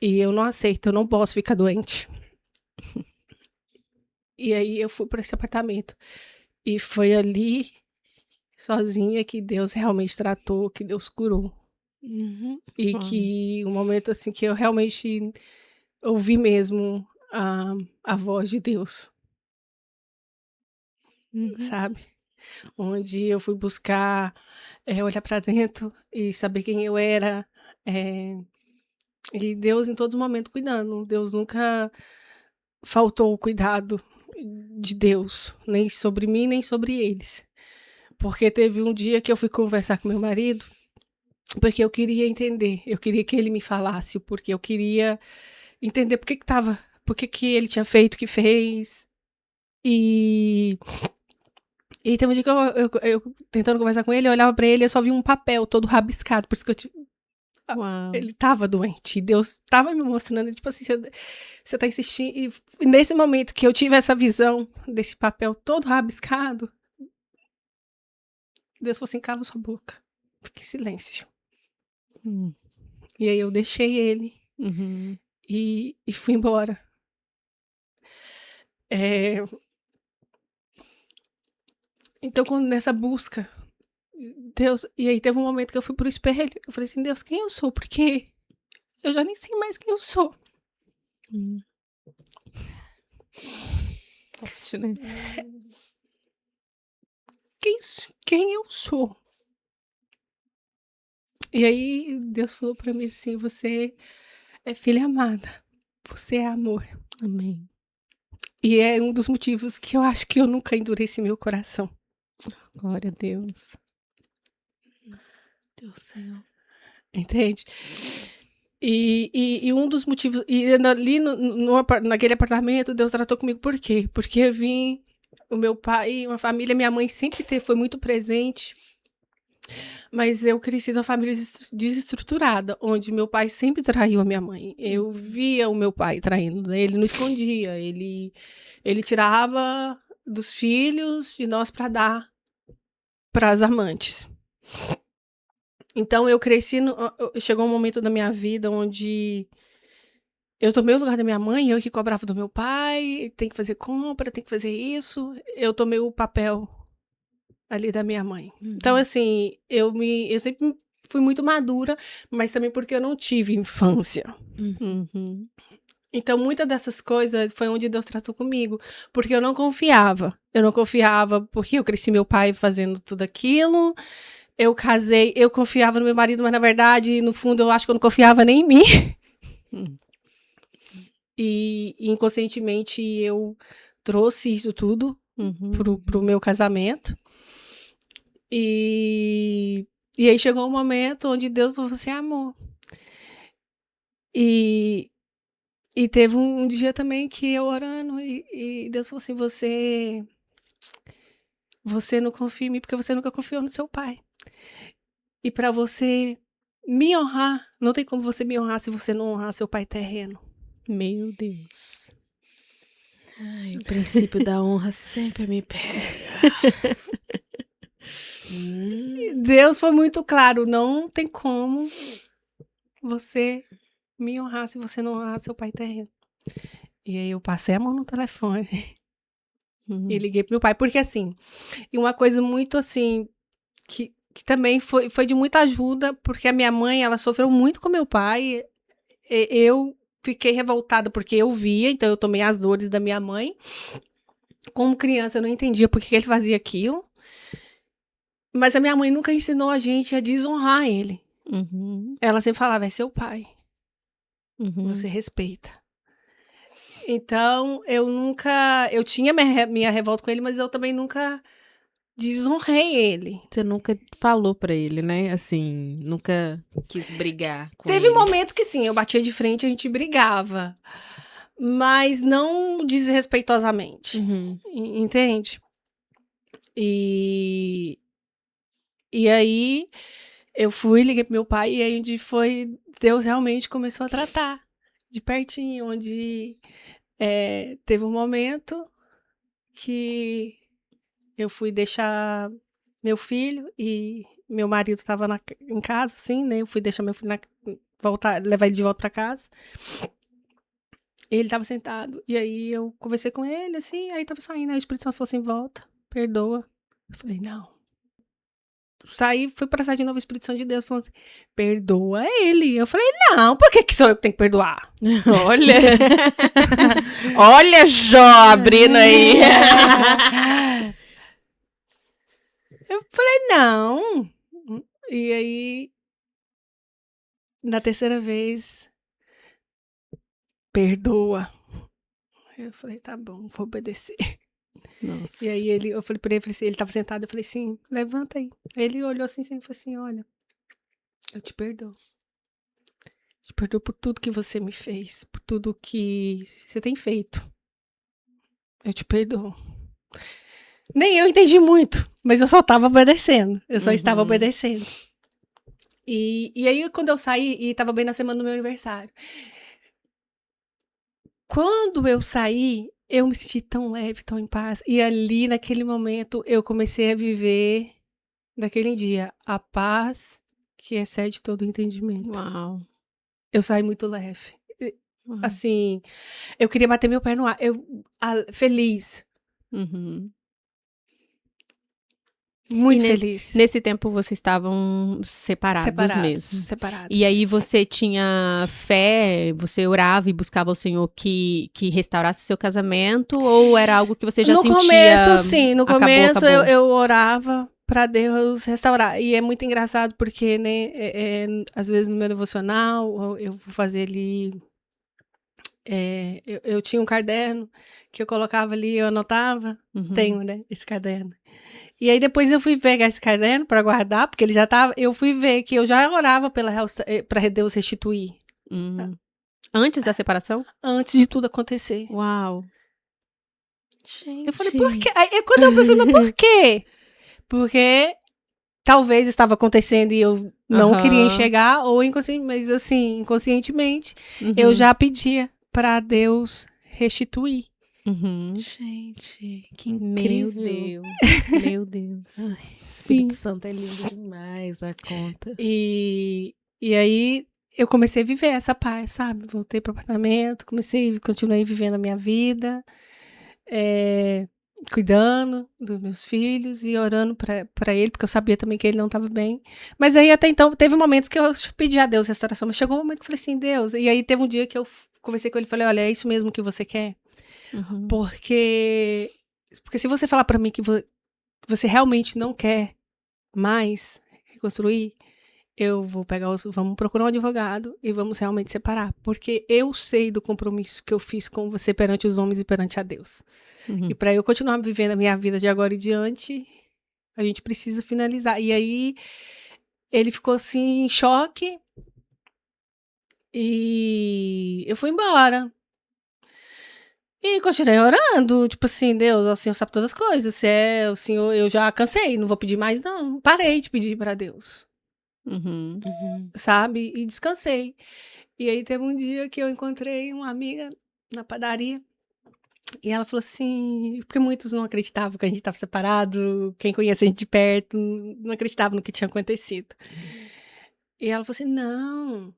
E eu não aceito, eu não posso ficar doente. E aí eu fui para esse apartamento. E foi ali, sozinha, que Deus realmente tratou, que Deus curou.
Uhum.
E que um momento assim que eu realmente ouvi mesmo a voz de Deus. Sabe? Onde eu fui buscar olhar para dentro e saber quem eu era. E Deus em todo momento cuidando. Deus nunca faltou o cuidado de Deus, nem sobre mim, nem sobre eles. Porque teve um dia que eu fui conversar com meu marido Porque eu queria entender, eu queria que ele me falasse o porquê, eu queria entender por que ele tinha feito o que fez. E tem um dia que eu tentando conversar com ele, eu olhava pra ele e eu só vi um papel todo rabiscado, por isso que
Uau.
ele tava doente. E Deus tava me mostrando, tipo assim, você tá insistindo. E nesse momento que eu tive essa visão desse papel todo rabiscado, Deus falou assim, cala sua boca, fique em silêncio. E aí eu deixei ele
Uhum.
e fui embora. Então, quando nessa busca, Deus. E aí teve um momento que eu fui pro espelho. Eu falei assim, Deus, quem eu sou? Porque eu já nem sei mais quem eu sou.
Forte, né?
Quem eu sou? E aí Deus falou pra mim assim, você é filha amada. Você é amor.
Amém.
E é um dos motivos que eu acho que eu nunca endureci meu coração.
Glória a Deus. Deus Senhor.
Entende? E um dos motivos. E ali naquele apartamento, Deus tratou comigo por quê? Porque eu vim. O meu pai, uma família, minha mãe sempre foi muito presente. Mas eu cresci numa família desestruturada, onde meu pai sempre traiu a minha mãe. Eu via o meu pai traindo, né? Ele não escondia, ele tirava dos filhos de nós para dar para as amantes. Então eu cresci, chegou um momento da minha vida onde eu tomei o lugar da minha mãe, eu que cobrava do meu pai, tem que fazer compra, tem que fazer isso. Eu tomei o papel ali da minha mãe. Então, assim, eu sempre fui muito madura, mas também porque eu não tive infância.
Uhum.
Então, muitas dessas coisas foi onde Deus tratou comigo, porque eu não confiava. Eu não confiava porque eu cresci meu pai fazendo tudo aquilo. Eu casei, eu confiava no meu marido, mas na verdade, no fundo, eu acho que eu não confiava nem em mim. E inconscientemente eu trouxe isso tudo pro meu casamento. E aí chegou um momento onde Deus falou assim, amor. E teve um dia também que eu orando e Deus falou assim, você não confia em mim porque você nunca confiou no seu pai. E para você me honrar, não tem como você me honrar se você não honrar seu pai terreno.
Meu Deus.
Ai, o princípio da honra sempre me pega.
Deus foi muito claro, não tem como você me honrar se você não honrar seu pai terreno. E aí eu passei a mão no telefone e liguei pro meu pai, porque assim, e uma coisa muito assim, que também foi de muita ajuda, porque a minha mãe, ela sofreu muito com meu pai, eu fiquei revoltada porque eu via, então eu tomei as dores da minha mãe. Como criança eu não entendia por que ele fazia aquilo, mas a minha mãe nunca ensinou a gente a desonrar ele. Ela sempre falava, é seu pai, você respeita. Então, eu tinha minha revolta com ele, mas eu também nunca desonrei ele.
Você nunca falou pra ele, né? Assim, nunca quis brigar com
Teve
ele.
momentos que sim, eu batia de frente, a gente brigava. Mas não desrespeitosamente. Entende? E aí eu liguei pro meu pai, e aí onde foi, Deus realmente começou a tratar de pertinho, onde teve um momento que eu fui deixar meu filho e meu marido estava em casa, assim, né? Eu fui deixar meu filho levar ele de volta para casa. Ele estava sentado, e aí eu conversei com ele, assim, aí tava saindo, aí o Espírito Santo falou assim, volta, perdoa. Eu falei, não. Saí, fui pra sair de novo, o Espírito Santo de Deus falou assim, perdoa ele. Eu falei, não, por que sou eu que tenho que perdoar?
Olha! Olha, Jó abrindo aí!
Eu falei, não. E aí, na terceira vez, perdoa. Eu falei, tá bom, vou obedecer.
Nossa.
E aí eu falei pra ele, assim, ele tava sentado, eu falei assim, levanta aí. Ele olhou assim, e falou assim, olha, Eu te perdoo. Te perdoo por tudo que você me fez, por tudo que você tem feito. Eu te perdoo. Nem eu entendi muito, mas eu só estava obedecendo. Eu só estava obedecendo. E aí, quando eu saí, e estava bem na semana do meu aniversário. Quando eu saí, eu me senti tão leve, tão em paz. E ali, naquele momento, eu comecei a viver, naquele dia, a paz que excede todo o entendimento.
Uau.
Eu saí muito leve.
Uau.
Assim, eu queria bater meu pé no ar. Feliz.
Uhum.
Muito
E
feliz.
Nesse tempo vocês estavam separados mesmo.
Separados.
E aí você tinha fé, você orava e buscava o Senhor que restaurasse o seu casamento? Ou era algo que você já sentia?
No começo, sim. No
acabou,
começo,
acabou?
eu orava pra Deus restaurar. E é muito engraçado porque, né, às vezes no meu devocional, eu vou fazer ali... eu tinha um caderno que eu colocava ali, eu anotava.
Uhum.
Tenho, né, esse caderno. E aí depois eu fui pegar esse caderno pra guardar, porque ele já tava... Eu fui ver que eu já orava pra Deus restituir.
Antes da separação?
Antes de tudo acontecer.
Uau.
Gente.
Eu falei, por quê? Aí quando eu fui, mas por quê? Porque talvez estava acontecendo e eu não queria enxergar, ou mas assim, inconscientemente, eu já pedia pra Deus restituir.
Gente, que incrível.
Meu Deus.
Ai, Espírito Santo é lindo demais, a conta.
E aí eu comecei a viver essa paz, sabe? Voltei pro apartamento, continuei vivendo a minha vida, cuidando dos meus filhos e orando pra ele, porque eu sabia também que ele não estava bem. Mas aí até então, teve momentos que eu pedi a Deus restauração, mas chegou um momento que eu falei assim, Deus, e aí teve um dia que eu conversei com ele e falei, olha, é isso mesmo que você quer? Porque se você falar pra mim que você realmente não quer mais reconstruir, vamos procurar um advogado e vamos realmente separar. Porque eu sei do compromisso que eu fiz com você perante os homens e perante a Deus. E para eu continuar vivendo a minha vida de agora em diante, a gente precisa finalizar. E aí, ele ficou assim, em choque. E eu fui embora. E continuei orando, tipo assim, Deus, o Senhor sabe todas as coisas. Se é o Senhor, eu já cansei, não vou pedir mais, não. Parei de pedir para Deus. Sabe? E descansei. E aí teve um dia que eu encontrei uma amiga na padaria. E ela falou assim, porque muitos não acreditavam que a gente estava separado, quem conhece a gente de perto, não acreditava no que tinha acontecido. E ela falou assim, não,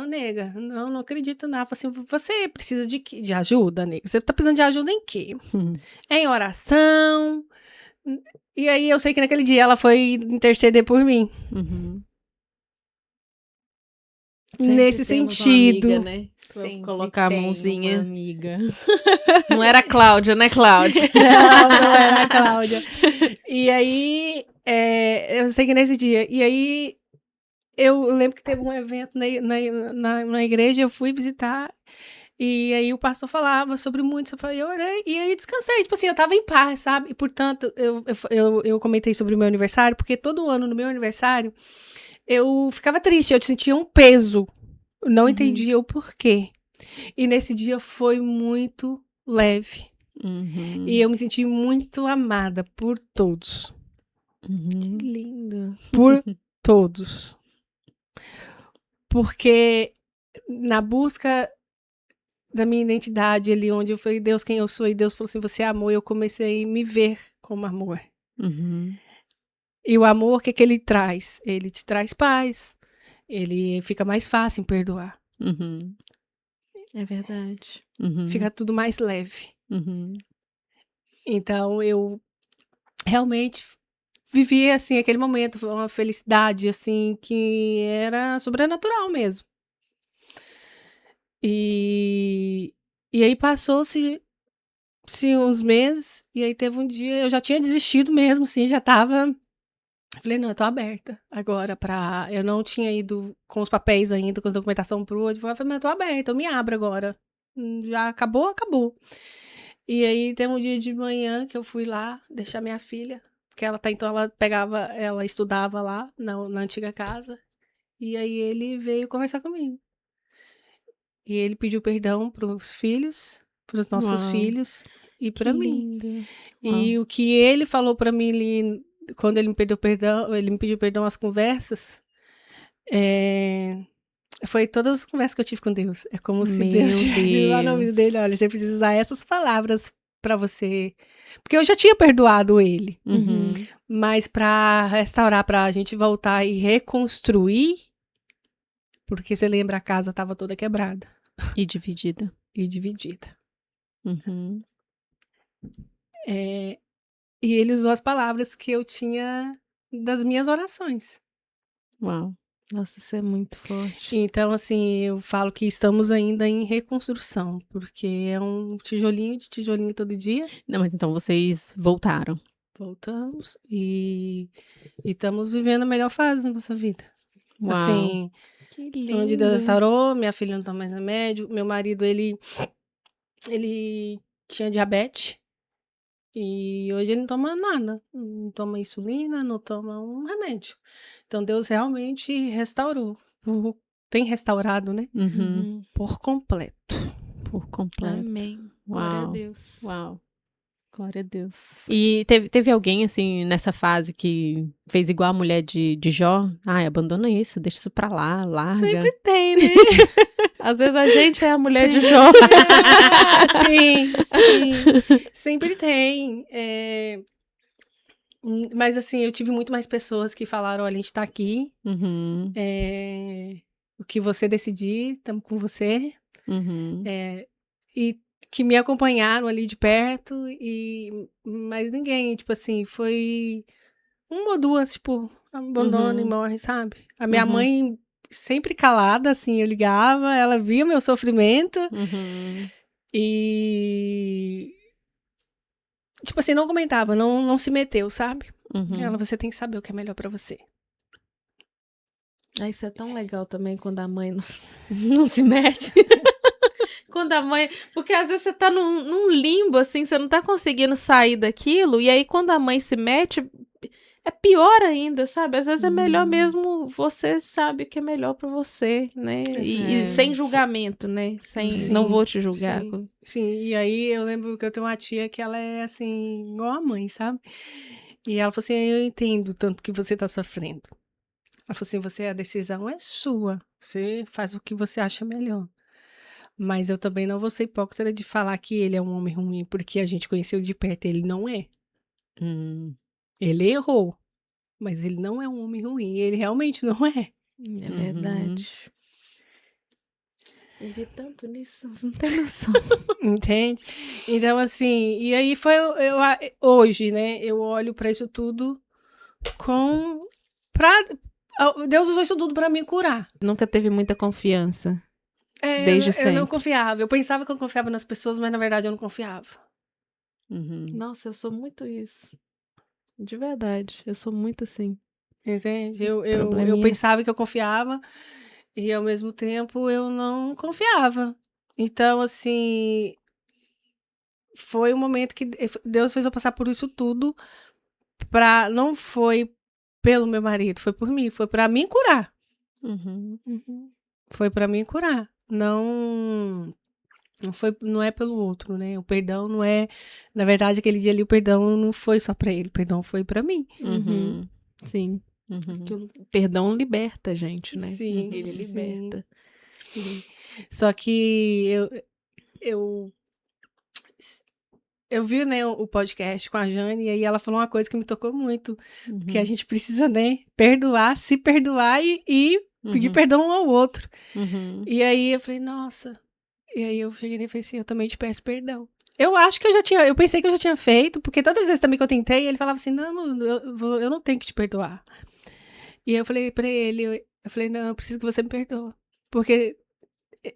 nega, não acredito não. Ela falou assim, você precisa de ajuda, nega? Você tá precisando de ajuda em quê? Em oração. E aí eu sei que naquele dia ela foi interceder por mim. Nesse sentido.
Uma amiga, né?
Sempre
Colocar a mãozinha.
Uma amiga.
Não era a Cláudia, né, Cláudia?
Não era a Cláudia. E aí, eu sei que nesse dia. E aí, eu lembro que teve um evento na igreja, eu fui visitar. E aí o pastor falava sobre muito, eu orei, e aí descansei. Tipo assim, eu tava em paz, sabe? E, portanto, eu comentei sobre o meu aniversário, porque todo ano, no meu aniversário, eu ficava triste, eu sentia um peso. Não entendia o porquê. E nesse dia foi muito leve. E eu me senti muito amada por todos.
Que lindo.
Por todos. Porque na busca da minha identidade ali, onde eu falei, Deus, quem eu sou? E Deus falou assim, você é amor. E eu comecei a me ver como amor. E o amor, o que ele traz? Ele te traz paz. Ele fica mais fácil em perdoar.
É verdade.
Fica tudo mais leve. Então, eu realmente vivi, assim, aquele momento, uma felicidade, assim, que era sobrenatural mesmo. E aí passou-se uns meses, e aí teve um dia, eu já tinha desistido mesmo, assim, já tava... Falei, não, eu tô aberta agora pra... Eu não tinha ido com os papéis ainda, com a documentação pro advogado. Falei, mas eu tô aberta, eu me abro agora. Já acabou, acabou. E aí tem um dia de manhã que eu fui lá deixar minha filha, porque ela estudava lá na antiga casa. E aí ele veio conversar comigo. E ele pediu perdão pros filhos, pros nossos
Uau.
filhos e
Que
pra mim.
lindo.
E o que ele falou pra mim ali, quando ele me pediu perdão às conversas, foi todas as conversas que eu tive com Deus. É como se Deus
Meu
tivesse lá no ouvido
Deus.
dele, olha, você precisa usar essas palavras pra você. Porque eu já tinha perdoado ele,
Uhum.
mas pra restaurar, pra gente voltar e reconstruir, porque você lembra, a casa tava toda quebrada
E dividida.
e dividida.
Uhum.
E ele usou as palavras que eu tinha das minhas orações.
Uau.
Nossa, isso é muito forte.
Então, assim, eu falo que estamos ainda em reconstrução, porque é um tijolinho de tijolinho todo dia.
Não, mas então vocês voltaram.
Voltamos e estamos vivendo a melhor fase da nossa vida.
Uau.
Assim,
Que lindo.
onde Deus restaurou, minha filha não toma mais remédio, meu marido, ele tinha diabetes e hoje ele não toma nada, não toma insulina, não toma um remédio. Então Deus realmente restaurou, tem restaurado, né?
Uhum.
Por completo.
Por completo.
Amém. Glória a
Uau.
Deus.
Uau. Glória a Deus. E teve alguém, assim, nessa fase que fez igual a mulher de Jó? Ai, abandona isso, deixa isso pra lá, larga.
Sempre tem, né?
Às vezes a gente é a mulher de Jó.
Sim, sim. Sempre tem. Mas assim, eu tive muito mais pessoas que falaram, olha, a gente tá aqui.
Uhum.
O que você decidir, estamos com você.
Uhum.
E que me acompanharam ali de perto. Mas ninguém, tipo assim, foi uma ou duas, tipo, abandona e morre, sabe? A minha
Uhum.
mãe sempre calada, assim, eu ligava, ela via meu sofrimento.
Uhum.
E tipo assim, não comentava, não se meteu, sabe?
Uhum.
Ela, você tem que saber o que é melhor pra você.
Ah, isso é tão legal também quando a mãe não...
Não se mete.
Quando a mãe... Porque às vezes você tá num limbo, assim, você não tá conseguindo sair daquilo, e aí quando a mãe se mete, é pior ainda, sabe? Às vezes é melhor mesmo, você sabe o que é melhor pra você, né? E sem julgamento, né?
Sim,
não vou te julgar.
Sim, e aí eu lembro que eu tenho uma tia que ela é assim, igual a mãe, sabe? E ela falou assim, eu entendo tanto que você tá sofrendo. Ela falou assim, a decisão é sua, você faz o que você acha melhor. Mas eu também não vou ser hipócrita de falar que ele é um homem ruim, porque a gente conheceu de perto, ele não é. Ele errou, mas ele não é um homem ruim, ele realmente não é.
É verdade. Eu vi tanto nisso, você não tem noção.
Entende? Então, assim, e aí foi hoje, né? Eu olho pra isso tudo Deus usou isso tudo pra me curar.
Nunca teve muita confiança. Desde
eu não
sempre.
confiava. Eu pensava que eu confiava nas pessoas, mas na verdade eu não confiava.
Uhum.
Nossa, eu sou muito isso. De verdade, eu sou muito assim.
Entende? Eu
Probleminha.
pensava que eu confiava e ao mesmo tempo eu não confiava. Então, assim, foi um momento que Deus fez eu passar por isso tudo não foi pelo meu marido, foi por mim, foi pra mim curar.
Uhum.
Foi pra mim curar. Não é pelo outro, né? O perdão não é, na verdade, aquele dia ali o perdão não foi só pra ele, o perdão foi pra mim.
Uhum.
Sim.
Uhum.
Porque o perdão liberta a gente, né?
Sim,
Ele
sim,
liberta.
sim. Só que eu vi, né, o podcast com a Jane, e aí ela falou uma coisa que me tocou muito, que a gente precisa, né, se perdoar e pedir perdão um ao outro.
Uhum.
E aí eu falei, nossa. E aí eu cheguei e falei assim, eu também te peço perdão. Eu acho que eu pensei que eu já tinha feito, porque todas as vezes também que eu tentei, ele falava assim, não, eu não tenho que te perdoar. E eu falei pra ele, eu falei, não, eu preciso que você me perdoe. Porque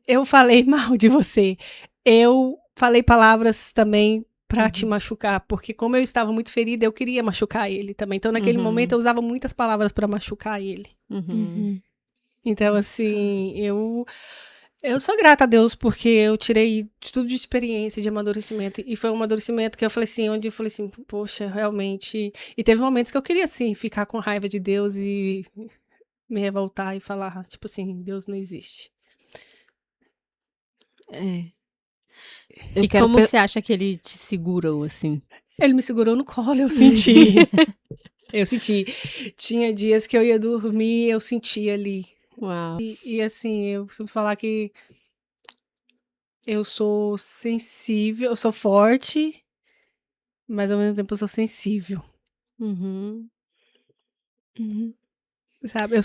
eu falei mal de você. Eu falei palavras também pra te machucar, porque como eu estava muito ferida, eu queria machucar ele também. Então naquele momento eu usava muitas palavras pra machucar ele. Então, assim, eu sou grata a Deus porque eu tirei de tudo de experiência, de amadurecimento. E foi um amadurecimento que eu falei assim, onde eu falei assim, poxa, realmente. E teve momentos que eu queria, assim, ficar com raiva de Deus e me revoltar e falar, tipo assim, Deus não existe.
É.
E como que você acha que ele te segurou, assim?
Ele me segurou no colo, eu senti. Eu senti. Tinha dias que eu ia dormir, eu sentia ali.
Uau.
E assim, eu costumo falar que eu sou sensível, eu sou forte, mas ao mesmo tempo eu sou sensível.
Uhum.
Sabe? Eu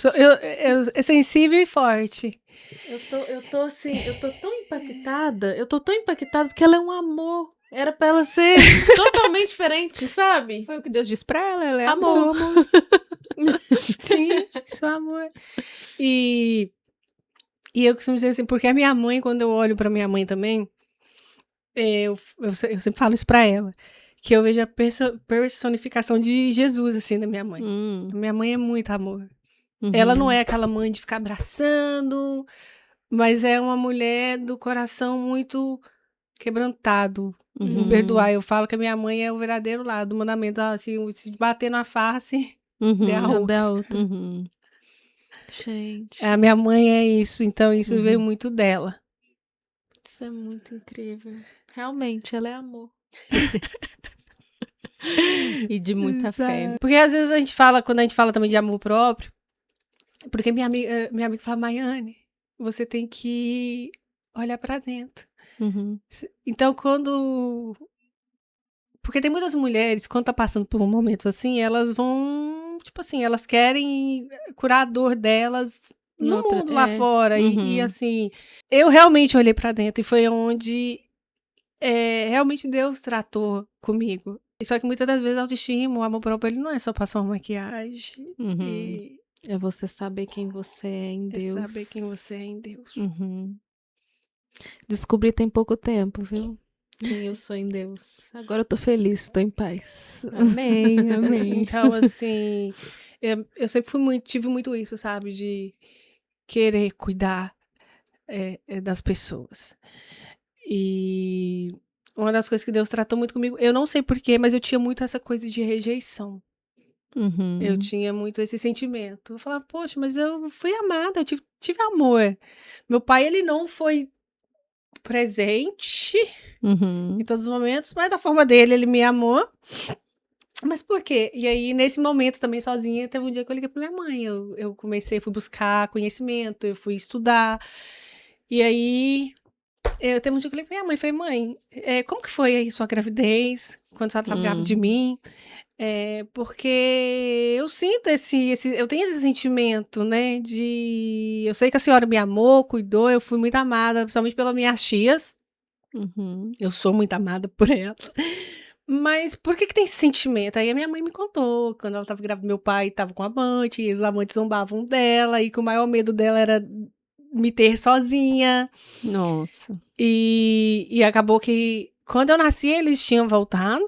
sensível e forte.
Eu tô assim, eu tô tão impactada porque ela é um amor. Era pra ela ser totalmente diferente, sabe?
Foi o que Deus disse pra ela, ela é
Amor.
amor.
Sim, sou amor. E eu costumo dizer assim, porque a minha mãe, quando eu olho pra minha mãe também, eu sempre falo isso pra ela, que eu vejo a personificação de Jesus, assim, da minha mãe. Minha mãe é muito amor. Ela não é aquela mãe de ficar abraçando, mas é uma mulher do coração muito quebrantado, em perdoar. Eu falo que a minha mãe é o verdadeiro lado do mandamento, assim, se bater na face, dê a outra.
Da outra. Gente,
A minha mãe é isso, então isso veio muito dela.
isso é muito incrível. Realmente, ela é amor.
E de muita fé.
Porque às vezes a gente fala, quando a gente fala também de amor próprio, porque minha amiga fala, Maiane, você tem que olhar pra dentro. Então, porque tem muitas mulheres, quando tá passando por um momento assim, elas vão, tipo assim, elas querem curar a dor delas no mundo lá fora. E assim, eu realmente olhei pra dentro e foi onde realmente Deus tratou comigo. Só que muitas das vezes a autoestima, o amor próprio, ele não é só passar uma maquiagem.
É você saber quem você é em Deus.
É saber quem você é em Deus.
Descobri tem pouco tempo, viu? Quem eu sou em Deus. Agora eu tô feliz, tô em paz.
Amém, amém.
Então, assim, eu sempre tive muito isso, sabe? De querer cuidar das pessoas. E uma das coisas que Deus tratou muito comigo, eu não sei porquê, mas eu tinha muito essa coisa de rejeição. Eu tinha muito esse sentimento. Eu falava, poxa, mas eu fui amada, eu tive amor. Meu pai, ele não foi presente em todos os momentos, mas da forma dele, ele me amou. Mas por quê? E aí, nesse momento também, sozinha, teve um dia que eu liguei pra minha mãe. Eu fui buscar conhecimento, eu fui estudar. E aí, teve um dia que eu liguei pra minha mãe. Falei, mãe, como que foi aí sua gravidez? Quando a senhora estava grávida de mim? Porque eu sinto eu tenho esse sentimento, né? Eu sei que a senhora me amou, cuidou, eu fui muito amada, principalmente pelas minhas tias. Eu sou muito amada por ela. Mas por que tem esse sentimento? Aí a minha mãe me contou, quando ela estava grávida, meu pai estava com amante, e os amantes zombavam dela, e que o maior medo dela era me ter sozinha.
Nossa.
E acabou que, quando eu nasci, eles tinham voltado.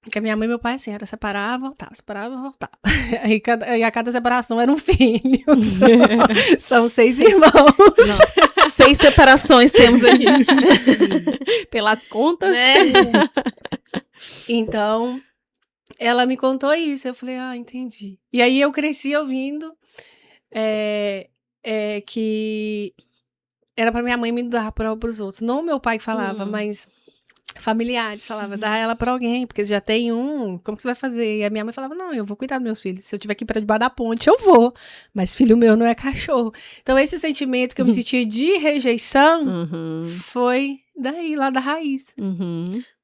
Porque a minha mãe e meu pai, assim, era separar, voltava, voltava. Aí a cada separação era um filho. São 6 irmãos.
Não. 6 separações temos aqui.
Pelas contas.
Né?
Então, ela me contou isso. Eu falei, entendi. E aí eu cresci ouvindo que era pra minha mãe me dar para os outros. Não o meu pai que falava, mas familiares falavam, dá ela pra alguém, porque já tem um, como que você vai fazer? E a minha mãe falava, não, eu vou cuidar dos meus filhos. Se eu tiver que ir pra debaixo da ponte, eu vou. Mas filho meu não é cachorro. Então, esse sentimento que eu me sentia de rejeição foi daí, lá da raiz.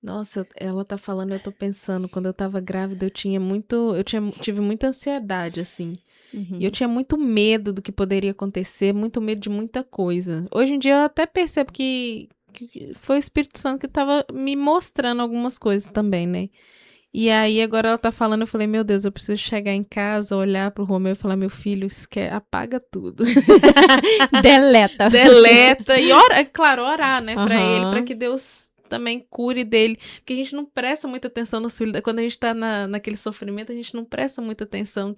Nossa, ela tá falando, eu tô pensando, quando eu tava grávida, tive muita ansiedade, assim. E eu tinha muito medo do que poderia acontecer, muito medo de muita coisa. Hoje em dia eu até percebo que foi o Espírito Santo que tava me mostrando algumas coisas também, né? E aí, agora ela tá falando, eu falei, meu Deus, eu preciso chegar em casa, olhar pro Romeu e falar, meu filho, apaga tudo.
Deleta.
Deleta. E orar, né, pra ele, pra que Deus também cure dele. Porque a gente não presta muita atenção nos filhos. Quando a gente tá naquele sofrimento, a gente não presta muita atenção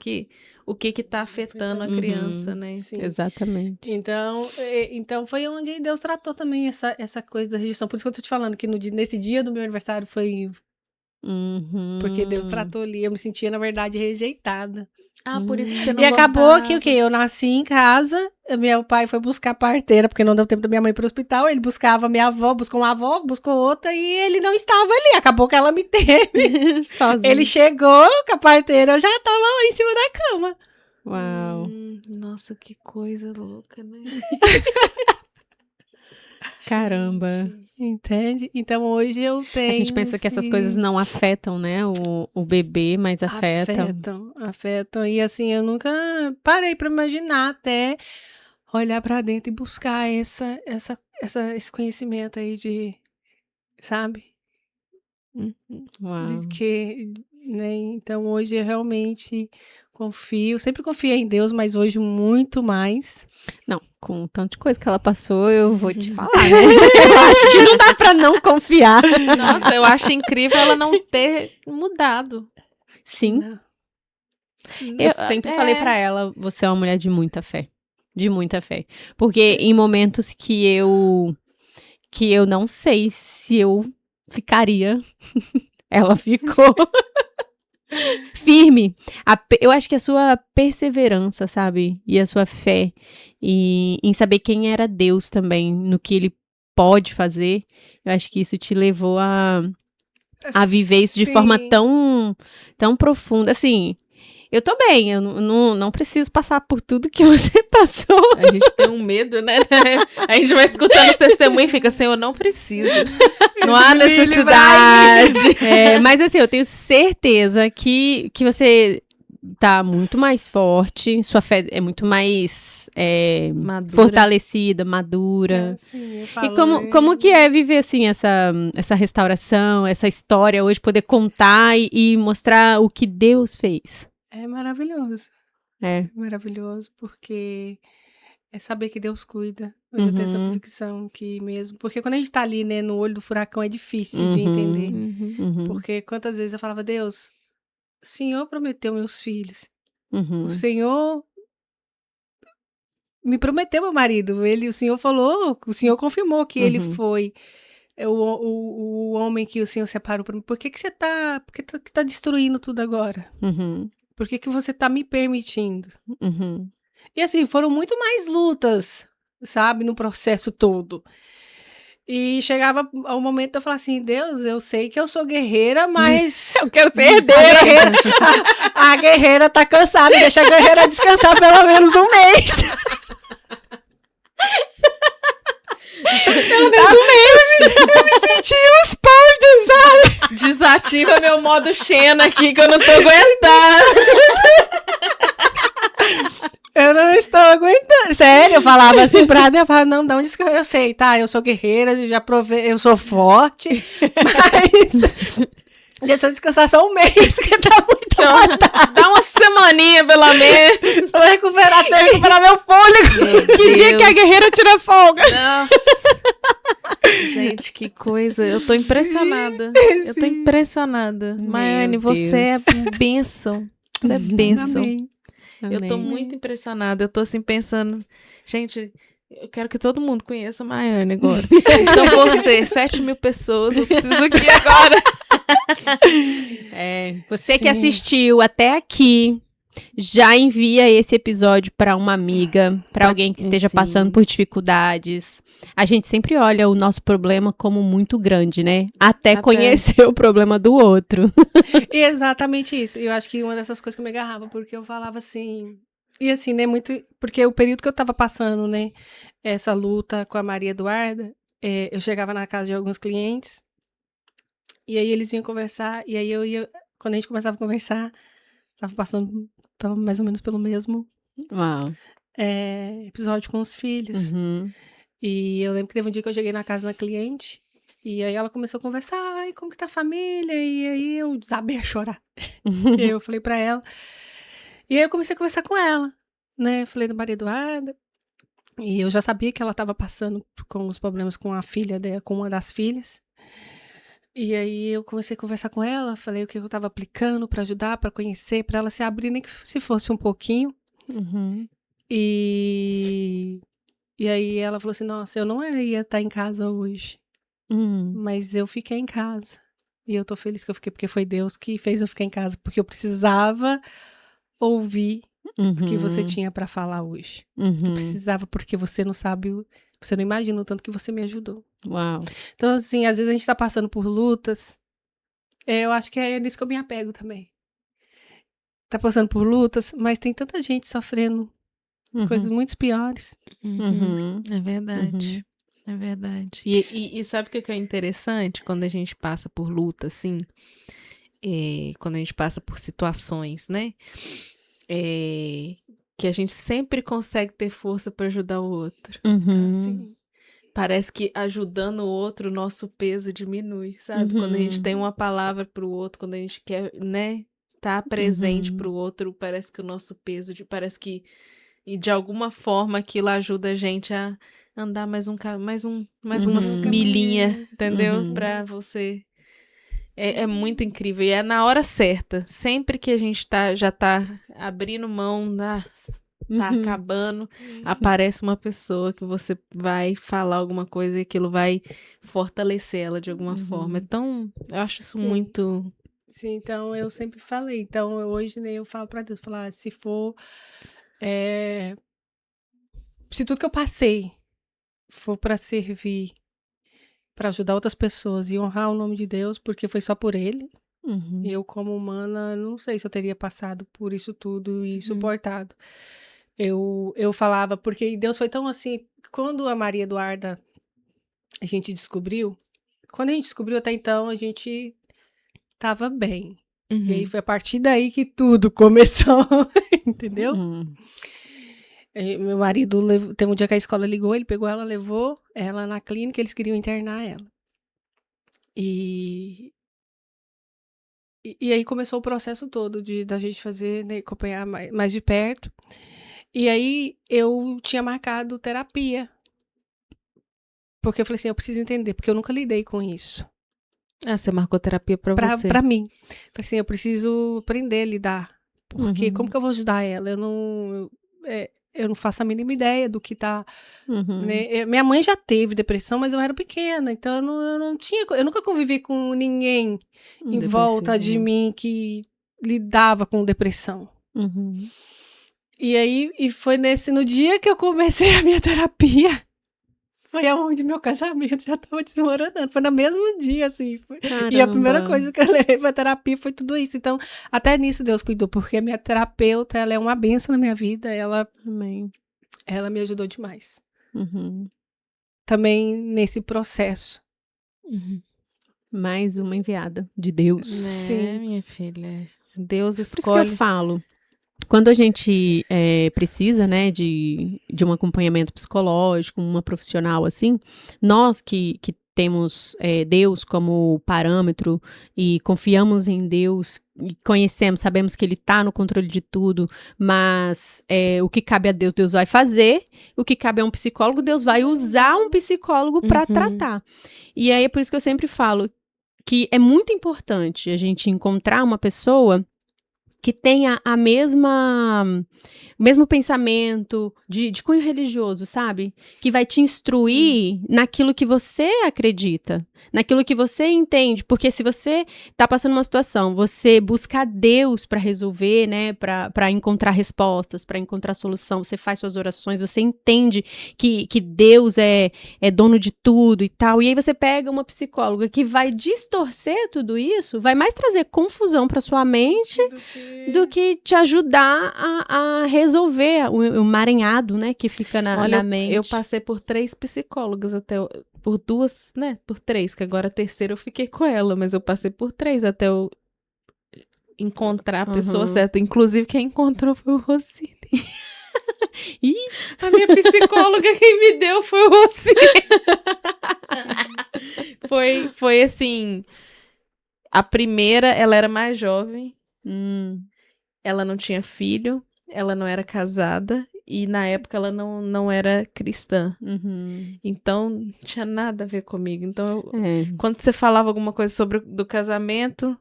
o que tá afetando a criança, né?
Sim.
Exatamente.
Então foi onde Deus tratou também essa coisa da rejeição. Por isso que eu tô te falando que nesse dia do meu aniversário foi... Porque Deus tratou ali. Eu me sentia, na verdade, rejeitada.
Ah, por isso que você não
E acabou
gostava.
que o quê? Eu nasci em casa, meu pai foi buscar a parteira, porque não deu tempo da minha mãe ir pro hospital, ele buscava minha avó, buscou uma avó, buscou outra, e ele não estava ali, acabou que ela me teve.
Sozinho.
Ele chegou com a parteira, eu já tava lá em cima da cama.
Uau.
Nossa, que coisa louca, né?
Caramba.
Entende? Então hoje eu tenho...
A gente pensa que essas coisas não afetam, né? O bebê, mas afetam.
Afetam. E assim, eu nunca parei pra imaginar até olhar pra dentro e buscar esse conhecimento aí de, sabe?
Uau.
De que, né? Então hoje eu realmente confio, sempre confiei em Deus, mas hoje muito mais.
Não, com o tanto de coisa que ela passou, eu vou te falar, né? Eu acho que não dá pra não confiar.
Nossa, eu acho incrível ela não ter mudado.
Sim,
Não.
eu sempre
É.
falei pra ela, você é uma mulher de muita fé. De muita fé. Porque em momentos que eu não sei se eu ficaria, ela ficou firme. Eu acho que a sua perseverança, sabe? E a sua fé em saber quem era Deus também, no que ele pode fazer, eu acho que isso te levou a viver isso de
Sim.
forma tão profunda. Assim, eu tô bem, eu não preciso passar por tudo que você passou.
A gente tem um medo, né? A gente vai escutando os testemunhos e fica assim, eu não preciso. Não há necessidade.
Mas assim, eu tenho certeza que você tá muito mais forte, sua fé é muito mais
Madura.
fortalecida, madura.
Sim, eu
E
falo,
como que é viver, assim, essa restauração, essa história hoje, poder contar e mostrar o que Deus fez?
É maravilhoso.
É.
Maravilhoso, porque é saber que Deus cuida. Hoje eu tenho essa
Uhum.
convicção que mesmo. Porque quando a gente tá ali, né, no olho do furacão, é difícil de
Uhum.
entender.
Uhum.
Porque quantas vezes eu falava, Deus, o Senhor prometeu meus filhos.
Uhum.
O Senhor me prometeu meu marido. O Senhor falou, o Senhor confirmou que ele
Uhum.
foi o homem que o Senhor separou para mim. Por que você tá. Por que tá destruindo tudo agora?
Uhum.
Por que você tá me permitindo?
Uhum.
E assim, foram muito mais lutas, sabe, no processo todo. E chegava ao momento de eu falar assim, Deus, eu sei que eu sou guerreira, mas
Eu quero ser
a
herdeira.
guerreira, a guerreira tá cansada, deixa a guerreira descansar pelo menos um mês. Pelo menos um mês. Eu me senti um Spartan, sabe?
Desativa meu modo Xena aqui, que eu não tô aguentando.
Eu não estou aguentando. Sério, eu falava assim pra ela, eu falava, não, de onde isso que eu sei, tá? Eu sou guerreira, eu já provei, eu sou forte, mas deixa eu descansar só um mês, que tá muito
Dá uma semaninha, pelo menos.
só vou recuperar, até recuperar meu fôlego.
Que dia que a guerreira tira folga?
Nossa. Gente, que coisa. Eu tô impressionada. Eu tô impressionada.
Meu
Maiane, você é bênção. Você é bênção.
Amém.
Eu tô muito impressionada. Eu tô assim pensando, gente, eu quero que todo mundo conheça a Maiane agora. Então você, 7.000 pessoas, eu preciso aqui agora.
Você que
Sim.
assistiu até aqui, já envia esse episódio para uma amiga, para alguém que esteja
Sim.
passando por dificuldades. A gente sempre olha o nosso problema como muito grande, né? Até conhecer o problema do outro.
E exatamente isso. Eu acho que uma dessas coisas que eu me agarrava, porque eu falava assim. E assim, né, muito. Porque o período que eu tava passando, né, essa luta com a Maria Eduarda, eu chegava na casa de alguns clientes, e aí eles vinham conversar, e aí eu ia. Quando a gente começava a conversar, tava passando mais ou menos pelo mesmo
Uau.
episódio com os filhos.
Uhum.
E eu lembro que teve um dia que eu cheguei na casa de uma cliente, e aí ela começou a conversar, ai, como que tá a família? E aí eu desabei a chorar. E aí eu falei pra ela. E aí eu comecei a conversar com ela, né? Falei da Maria Eduarda. E eu já sabia que ela estava passando com os problemas com a filha dela, com uma das filhas. E aí eu comecei a conversar com ela, falei o que eu estava aplicando para ajudar, para conhecer, para ela se abrir, nem que se fosse um pouquinho.
Uhum.
E aí ela falou assim, nossa, eu não ia estar em casa hoje, mas eu fiquei em casa. E eu tô feliz que eu fiquei, porque foi Deus que fez eu ficar em casa, porque eu precisava ouvir
Uhum.
o que você tinha pra falar hoje. Eu
Uhum.
precisava, porque você não sabe, você não imagina o tanto que você me ajudou.
Uau.
Então, assim, às vezes a gente tá passando por lutas. Eu acho que é nisso que eu me apego também. Tá passando por lutas, mas tem tanta gente sofrendo
Uhum.
coisas muito piores.
Uhum.
É verdade. É verdade. E sabe o que é interessante quando a gente passa por luta, assim? Quando a gente passa por situações, né? Que a gente sempre consegue ter força para ajudar o outro.
Uhum.
Assim.
Parece que ajudando o outro, o nosso peso diminui, sabe?
Uhum.
Quando a gente tem uma palavra pro outro, quando a gente quer, né, tá presente
Uhum.
pro outro, parece que o nosso peso, parece que e de alguma forma aquilo ajuda a gente a andar mais umas
Uhum.
milhinhas, entendeu?
Uhum.
Pra você. É muito incrível. E é na hora certa. Sempre que a gente já tá abrindo mão, tá
Uhum.
acabando, aparece uma pessoa que você vai falar alguma coisa e aquilo vai fortalecer ela de alguma forma. Então, eu acho isso
Sim.
muito.
Sim, então eu sempre falei. Então, hoje, né, eu falo pra Deus, falar, se for, se tudo que eu passei for pra servir, pra ajudar outras pessoas e honrar o nome de Deus, porque foi só por Ele.
Uhum.
Eu, como humana, não sei se eu teria passado por isso tudo e suportado. Eu falava, porque Deus foi tão assim, quando a Maria Eduarda a gente descobriu, quando a gente descobriu até então, a gente tava bem. E aí foi a partir daí que tudo começou, entendeu?
Uhum.
Meu marido teve um dia que a escola ligou, ele pegou ela, levou ela na clínica, eles queriam internar ela. E aí começou o processo todo da gente fazer, né, acompanhar mais de perto. E aí eu tinha marcado terapia. Porque eu falei assim, eu preciso entender, porque eu nunca lidei com isso.
Ah, você marcou terapia pra você.
Pra mim. Falei assim, eu preciso aprender a lidar. Porque
Uhum.
como que eu vou ajudar ela? Eu não faço a mínima ideia do que tá.
Uhum.
Né? Minha mãe já teve depressão, mas eu era pequena, então eu não tinha. Eu nunca convivi com ninguém em volta de mim que lidava com depressão.
Uhum.
E aí, foi no dia que eu comecei a minha terapia, foi aonde meu casamento já tava desmoronando. Foi no mesmo dia, assim. E a primeira coisa que eu levei pra terapia foi tudo isso. Então, até nisso Deus cuidou, porque a minha terapeuta, ela é uma bênção na minha vida.
Amém.
Ela me ajudou demais.
Uhum.
Também nesse processo.
Mais uma enviada de Deus.
Né, minha filha? Deus
Por isso que
escolhe.
eu falo, quando a gente precisa, né, de um acompanhamento psicológico, uma profissional assim, nós que temos Deus como parâmetro e confiamos em Deus, e conhecemos, sabemos que Ele está no controle de tudo, mas o que cabe a Deus, Deus vai fazer, o que cabe a um psicólogo, Deus vai usar um psicólogo para tratar. E aí é por isso que eu sempre falo que é muito importante a gente encontrar uma pessoa que tenha o mesmo pensamento de cunho religioso, sabe? Que vai te instruir naquilo que você acredita, naquilo que você entende. Porque se você tá passando uma situação, você busca Deus para resolver, né? Para encontrar respostas, para encontrar solução, você faz suas orações, você entende que Deus é dono de tudo e tal. E aí você pega uma psicóloga que vai distorcer tudo isso, vai mais trazer confusão para sua mente do que te ajudar a resolver o emaranhado, né, que fica na mente.
Eu passei por 3 psicólogas por 2, né, por 3, que agora a terceira eu fiquei com ela, mas eu passei por 3 até eu encontrar a pessoa certa. Inclusive, quem encontrou foi o Rocine.
Ih,
a minha psicóloga quem me deu foi o Rocine. foi assim, a primeira, ela era mais jovem, ela não tinha filho, ela não era casada e na época ela não era cristã. Então, não tinha nada a ver comigo. Então, quando você falava alguma coisa sobre do casamento...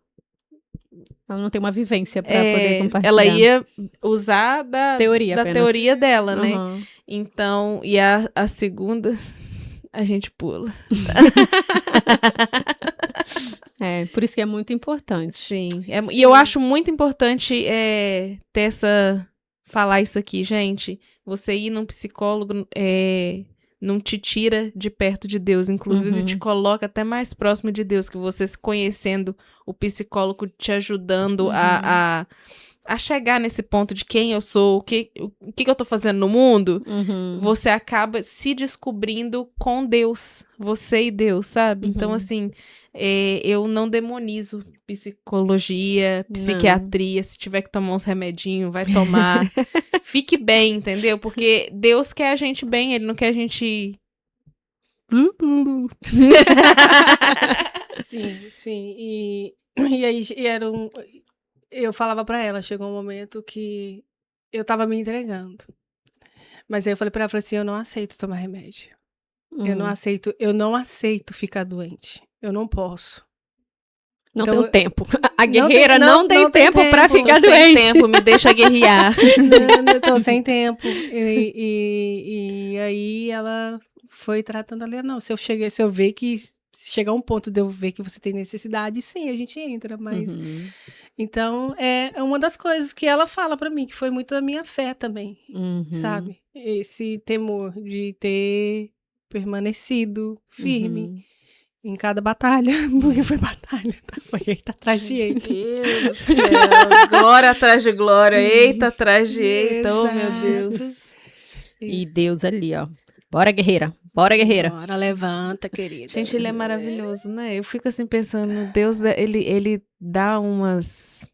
Ela não tem uma vivência pra poder compartilhar.
Ela ia usar da teoria dela, né? Então, e a segunda, a gente pula.
Por isso que é muito importante.
Sim. E eu acho muito importante falar isso aqui, gente. Você ir num psicólogo não te tira de perto de Deus. Inclusive, te coloca até mais próximo de Deus, que você se conhecendo, o psicólogo te ajudando a chegar nesse ponto de quem eu sou, o que eu tô fazendo no mundo, você acaba se descobrindo com Deus, você e Deus, sabe? Então, assim, eu não demonizo psicologia, psiquiatria, se tiver que tomar uns remedinhos, vai tomar. Fique bem, entendeu? Porque Deus quer a gente bem, Ele não quer a gente...
Sim. E aí eu falava pra ela, chegou um momento que eu tava me entregando. Mas aí eu falei pra ela, falei assim, eu não aceito tomar remédio. Eu não aceito ficar doente. Eu não posso.
Não
Então,
tenho tempo. A guerreira não tem tempo pra ficar
Tô
doente.
sem tempo, me deixa guerrear.
Eu tô sem tempo. E aí ela foi tratando ali, não, se eu ver que, se chegar um ponto de eu ver que você tem necessidade, sim, a gente entra, mas... Então, é uma das coisas que ela fala pra mim, que foi muito da minha fé também, sabe? Esse temor de ter permanecido firme em cada batalha, porque foi batalha, foi eita atrás de eita.
Meu Deus do céu, glória atrás de glória, eita atrás de eita, oh meu Deus.
E Deus ali, ó. Bora, guerreira. Bora, guerreira.
Bora, levanta, querida.
Gente, ele é maravilhoso, né? Eu fico assim pensando, Deus, ele dá umas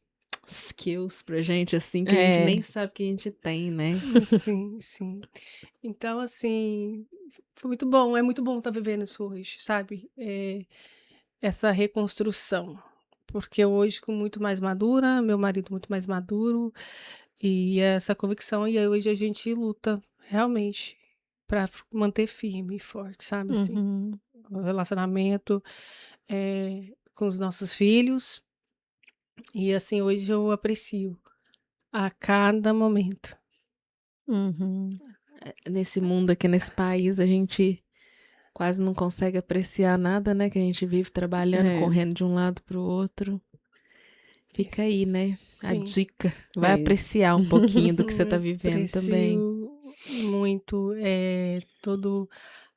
skills pra gente, assim, que a gente nem sabe que a gente tem, né?
Sim. Então, assim, foi muito bom. É muito bom estar vivendo isso hoje, sabe? Essa reconstrução. Porque hoje, com muito mais madura, meu marido muito mais maduro, e essa convicção, e aí hoje a gente luta, realmente, para manter firme e forte, sabe? Assim, o relacionamento com os nossos filhos. E assim, hoje eu aprecio a cada momento.
Nesse mundo aqui, nesse país, a gente quase não consegue apreciar nada, né? Que a gente vive trabalhando, correndo de um lado pro outro. Fica aí, né? A dica. Vai apreciar um pouquinho do que você tá vivendo também.
Muito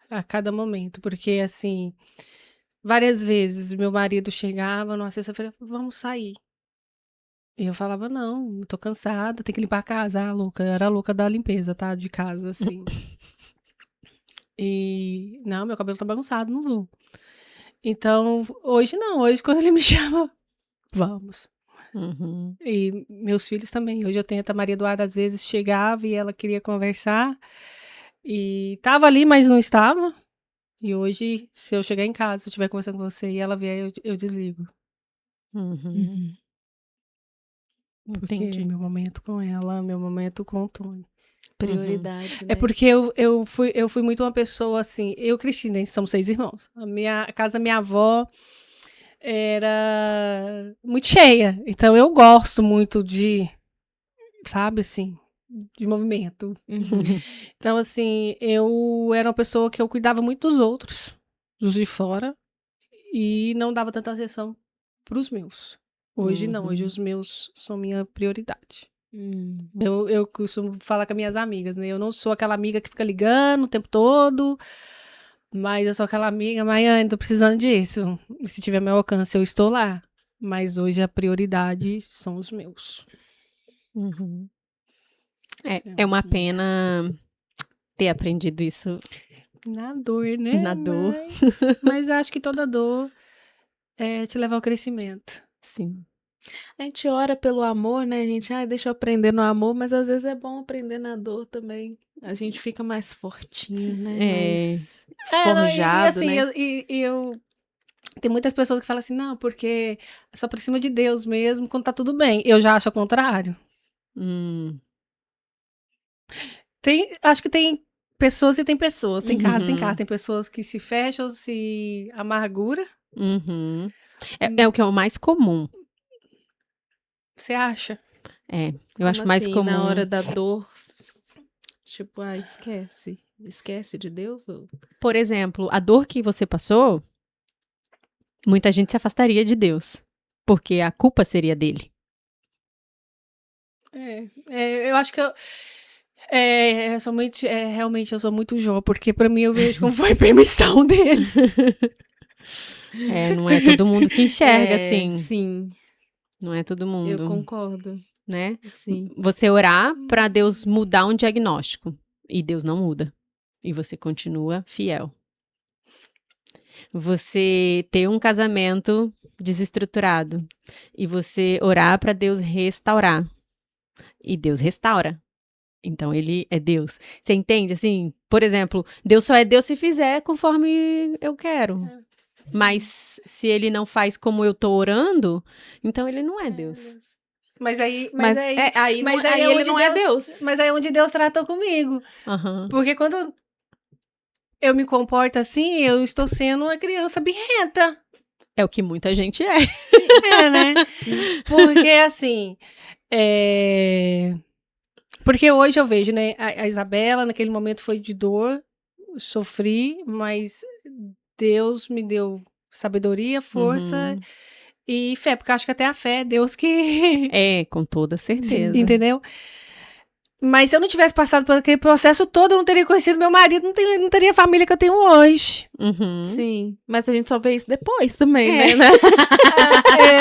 a cada momento, porque assim, várias vezes meu marido chegava numa sexta-feira, vamos sair. E eu falava, não, tô cansada, tem que limpar a casa. Louca, eu era a louca da limpeza, tá? De casa, assim. E, não, meu cabelo tá bagunçado, não vou. Então, hoje não, hoje quando ele me chama, vamos. E meus filhos também. Hoje eu tenho a Maria Eduarda, às vezes chegava e ela queria conversar. E tava ali, mas não estava. E hoje, se eu chegar em casa, se eu estiver conversando com você e ela vier, eu desligo. Porque é meu momento com ela, meu momento com o Tony.
Prioridade, né?
É porque eu fui muito uma pessoa assim. Eu cresci, né? Somos 6 irmãos. A casa da minha avó era muito cheia. Então eu gosto muito de, sabe assim, de movimento. Então, assim, eu era uma pessoa que eu cuidava muito dos outros, dos de fora, e não dava tanta atenção para os meus. Hoje não, hoje os meus são minha prioridade. Eu costumo falar com as minhas amigas, né? Eu não sou aquela amiga que fica ligando o tempo todo, mas eu sou aquela amiga, Maiane, tô precisando disso. E se tiver meu alcance, eu estou lá. Mas hoje a prioridade são os meus.
É uma pena ter aprendido isso.
Na dor, né?
Na dor.
Mas acho que toda dor te leva ao crescimento.
Sim.
A gente ora pelo amor, né? A gente, deixa eu aprender no amor, mas às vezes é bom aprender na dor também. A gente fica mais fortinho, né? Mais forjado,
assim,
né?
Tem muitas pessoas que falam assim, não, porque é só por cima de Deus mesmo, quando tá tudo bem. Eu já acho ao contrário. Acho que tem pessoas e tem pessoas. Tem casa, tem casa. Tem pessoas que se fecham, se amargura.
É o que é o mais comum.
Você acha?
Eu acho mais comum.
Na hora da dor, tipo, esquece de Deus? Ou...
Por exemplo, a dor que você passou, muita gente se afastaria de Deus, porque a culpa seria dele.
Eu acho que eu sou muito, realmente eu sou muito Jó, porque pra mim eu vejo como foi permissão dele.
Não é todo mundo que enxerga assim.
Sim,
Não é todo
eu
mundo,
concordo.
né?
Sim.
Você orar pra Deus mudar um diagnóstico e Deus não muda. E você continua fiel. Você ter um casamento desestruturado e você orar pra Deus restaurar. E Deus restaura. Então ele é Deus. Você entende? Assim, por exemplo, Deus só é Deus se fizer conforme eu quero. Mas se ele não faz como eu tô orando, então ele não é Deus.
Mas aí
ele não é Deus.
Mas aí é onde Deus tratou comigo.
Aham.
Porque quando eu me comporto assim, eu estou sendo uma criança birrenta.
É o que muita gente é.
Né? Porque assim, porque hoje eu vejo, né, a Isabela naquele momento foi de dor, sofri, mas Deus me deu sabedoria, força e fé, porque eu acho que até a fé é Deus que...
Com toda certeza.
Entendeu? Mas se eu não tivesse passado por aquele processo todo, eu não teria conhecido meu marido, não teria a família que eu tenho hoje.
Uhum.
Sim, mas a gente só vê isso depois também, né?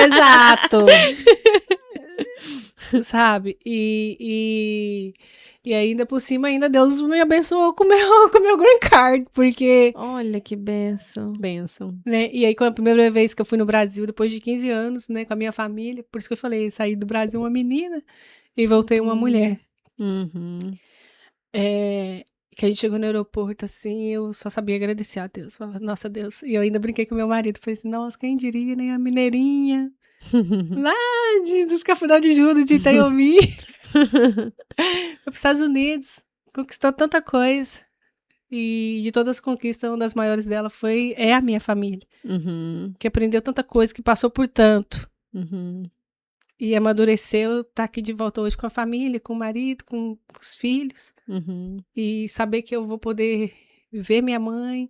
Exato. Sabe? E ainda por cima, ainda Deus me abençoou com o meu green card, porque...
Olha que benção.
Bênção.
Né? E aí, quando a primeira vez que eu fui no Brasil, depois de 15 anos, né, com a minha família, por isso que eu falei, saí do Brasil uma menina e voltei uma mulher.
Uhum.
Que a gente chegou no aeroporto, assim, eu só sabia agradecer a Deus. Falava, nossa, Deus. E eu ainda brinquei com meu marido, falei assim, nossa, quem diria, né, a mineirinha, lá dos Cafundó de Judas, de Itaiomi, foi para os Estados Unidos, conquistou tanta coisa. E de todas as conquistas, uma das maiores dela é a minha família.
Uhum.
Que aprendeu tanta coisa, que passou por tanto.
Uhum.
E amadureceu, tá aqui de volta hoje com a família, com o marido, com os filhos.
Uhum.
E saber que eu vou poder ver minha mãe,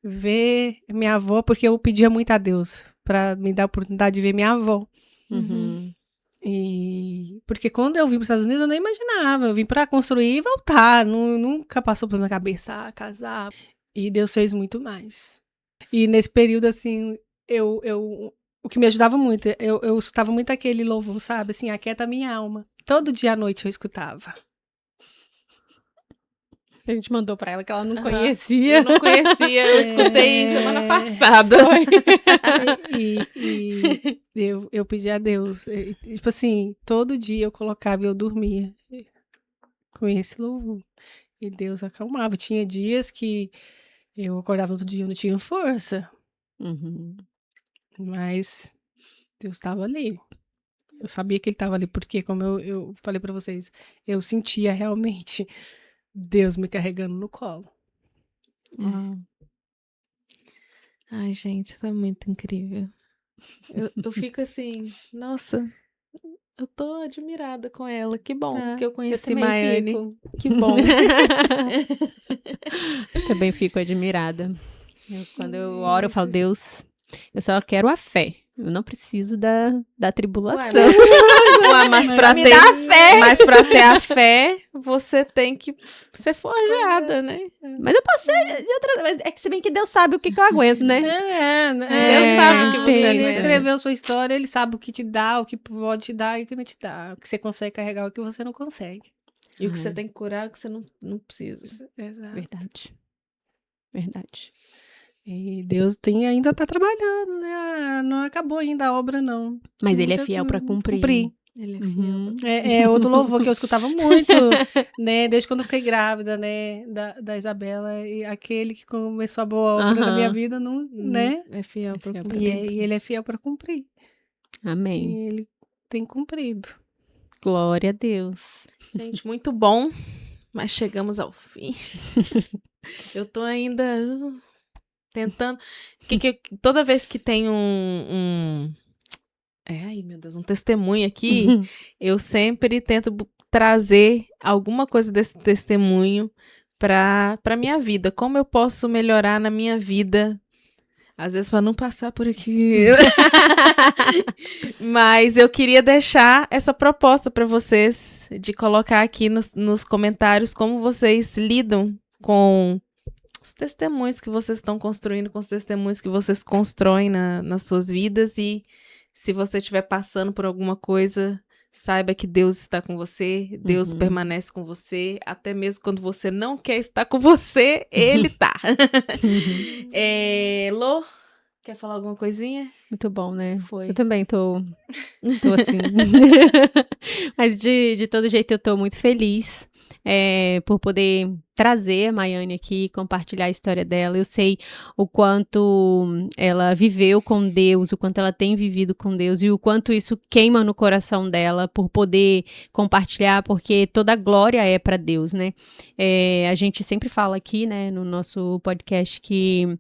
ver minha avó, porque eu pedia muito a Deus para me dar a oportunidade de ver minha avó.
Uhum.
E porque quando eu vim para os Estados Unidos, eu nem imaginava. Eu vim para construir e voltar. Nunca passou pela minha cabeça casar. E Deus fez muito mais. E nesse período, assim, o que me ajudava muito, eu escutava muito aquele louvor, sabe? Assim, aquieta a minha alma. Todo dia à noite eu escutava.
A gente mandou pra ela que ela não
Eu
conhecia.
não conhecia, eu escutei semana passada.
E eu pedi a Deus. Tipo assim, todo dia eu colocava e eu dormia com esse louvor. E Deus acalmava. Tinha dias que eu acordava outro dia e eu não tinha força.
Uhum.
Mas Deus estava ali. Eu sabia que ele estava ali, porque, como eu falei pra vocês, eu sentia realmente Deus me carregando no colo.
Ai, gente, isso é muito incrível. Eu fico assim, nossa, eu tô admirada com ela. Que bom que eu conheci Maiane. Que bom.
Também fico admirada. Quando eu oro, eu falo, Deus, eu só quero a fé. Eu não preciso da tribulação.
Ué, mas pra
me
ter
dá fé.
Mas pra ter a fé, você tem que ser forjada, né?
Mas eu posso ser de outras... Mas é que se bem que Deus sabe o que eu aguento, né?
Deus sabe o que você
Ele
aguenta.
escreveu sua história, ele sabe o que te dá, o que pode te dar e o que não te dá. O que você consegue carregar, o que você não consegue.
E o que você tem que curar, o que você não precisa.
Exato.
Verdade.
E Deus ainda tá trabalhando, né? Não acabou ainda a obra, não.
Mas ele é fiel pra cumprir.
Ele é
Uhum.
fiel.
É outro louvor que eu escutava muito, né? Desde quando eu fiquei grávida, né? Da Isabela. E aquele que começou a boa obra na minha vida, não, né?
É fiel pra
fiel
cumprir.
E ele é fiel pra cumprir.
Amém.
E ele tem cumprido.
Glória a Deus.
Gente, muito bom. Mas chegamos ao fim. Eu tô ainda tentando. Toda vez que tem ai, meu Deus, um testemunho aqui, eu sempre tento trazer alguma coisa desse testemunho pra minha vida. Como eu posso melhorar na minha vida Às vezes pra não passar por aqui. Mas eu queria deixar essa proposta pra vocês, de colocar aqui nos comentários como vocês lidam com os testemunhos que vocês estão construindo, com os testemunhos que vocês constroem nas suas vidas. E se você estiver passando por alguma coisa, saiba que Deus está com você, Deus permanece com você, até mesmo quando você não quer estar com você, Ele tá. Lô, quer falar alguma coisinha?
Muito bom, né?
Foi.
Eu também tô assim. Mas de todo jeito eu tô muito feliz por poder trazer a Maiane aqui, compartilhar a história dela. Eu sei o quanto ela viveu com Deus, o quanto ela tem vivido com Deus e o quanto isso queima no coração dela por poder compartilhar, porque toda a glória é para Deus, né? A gente sempre fala aqui, né, no nosso podcast que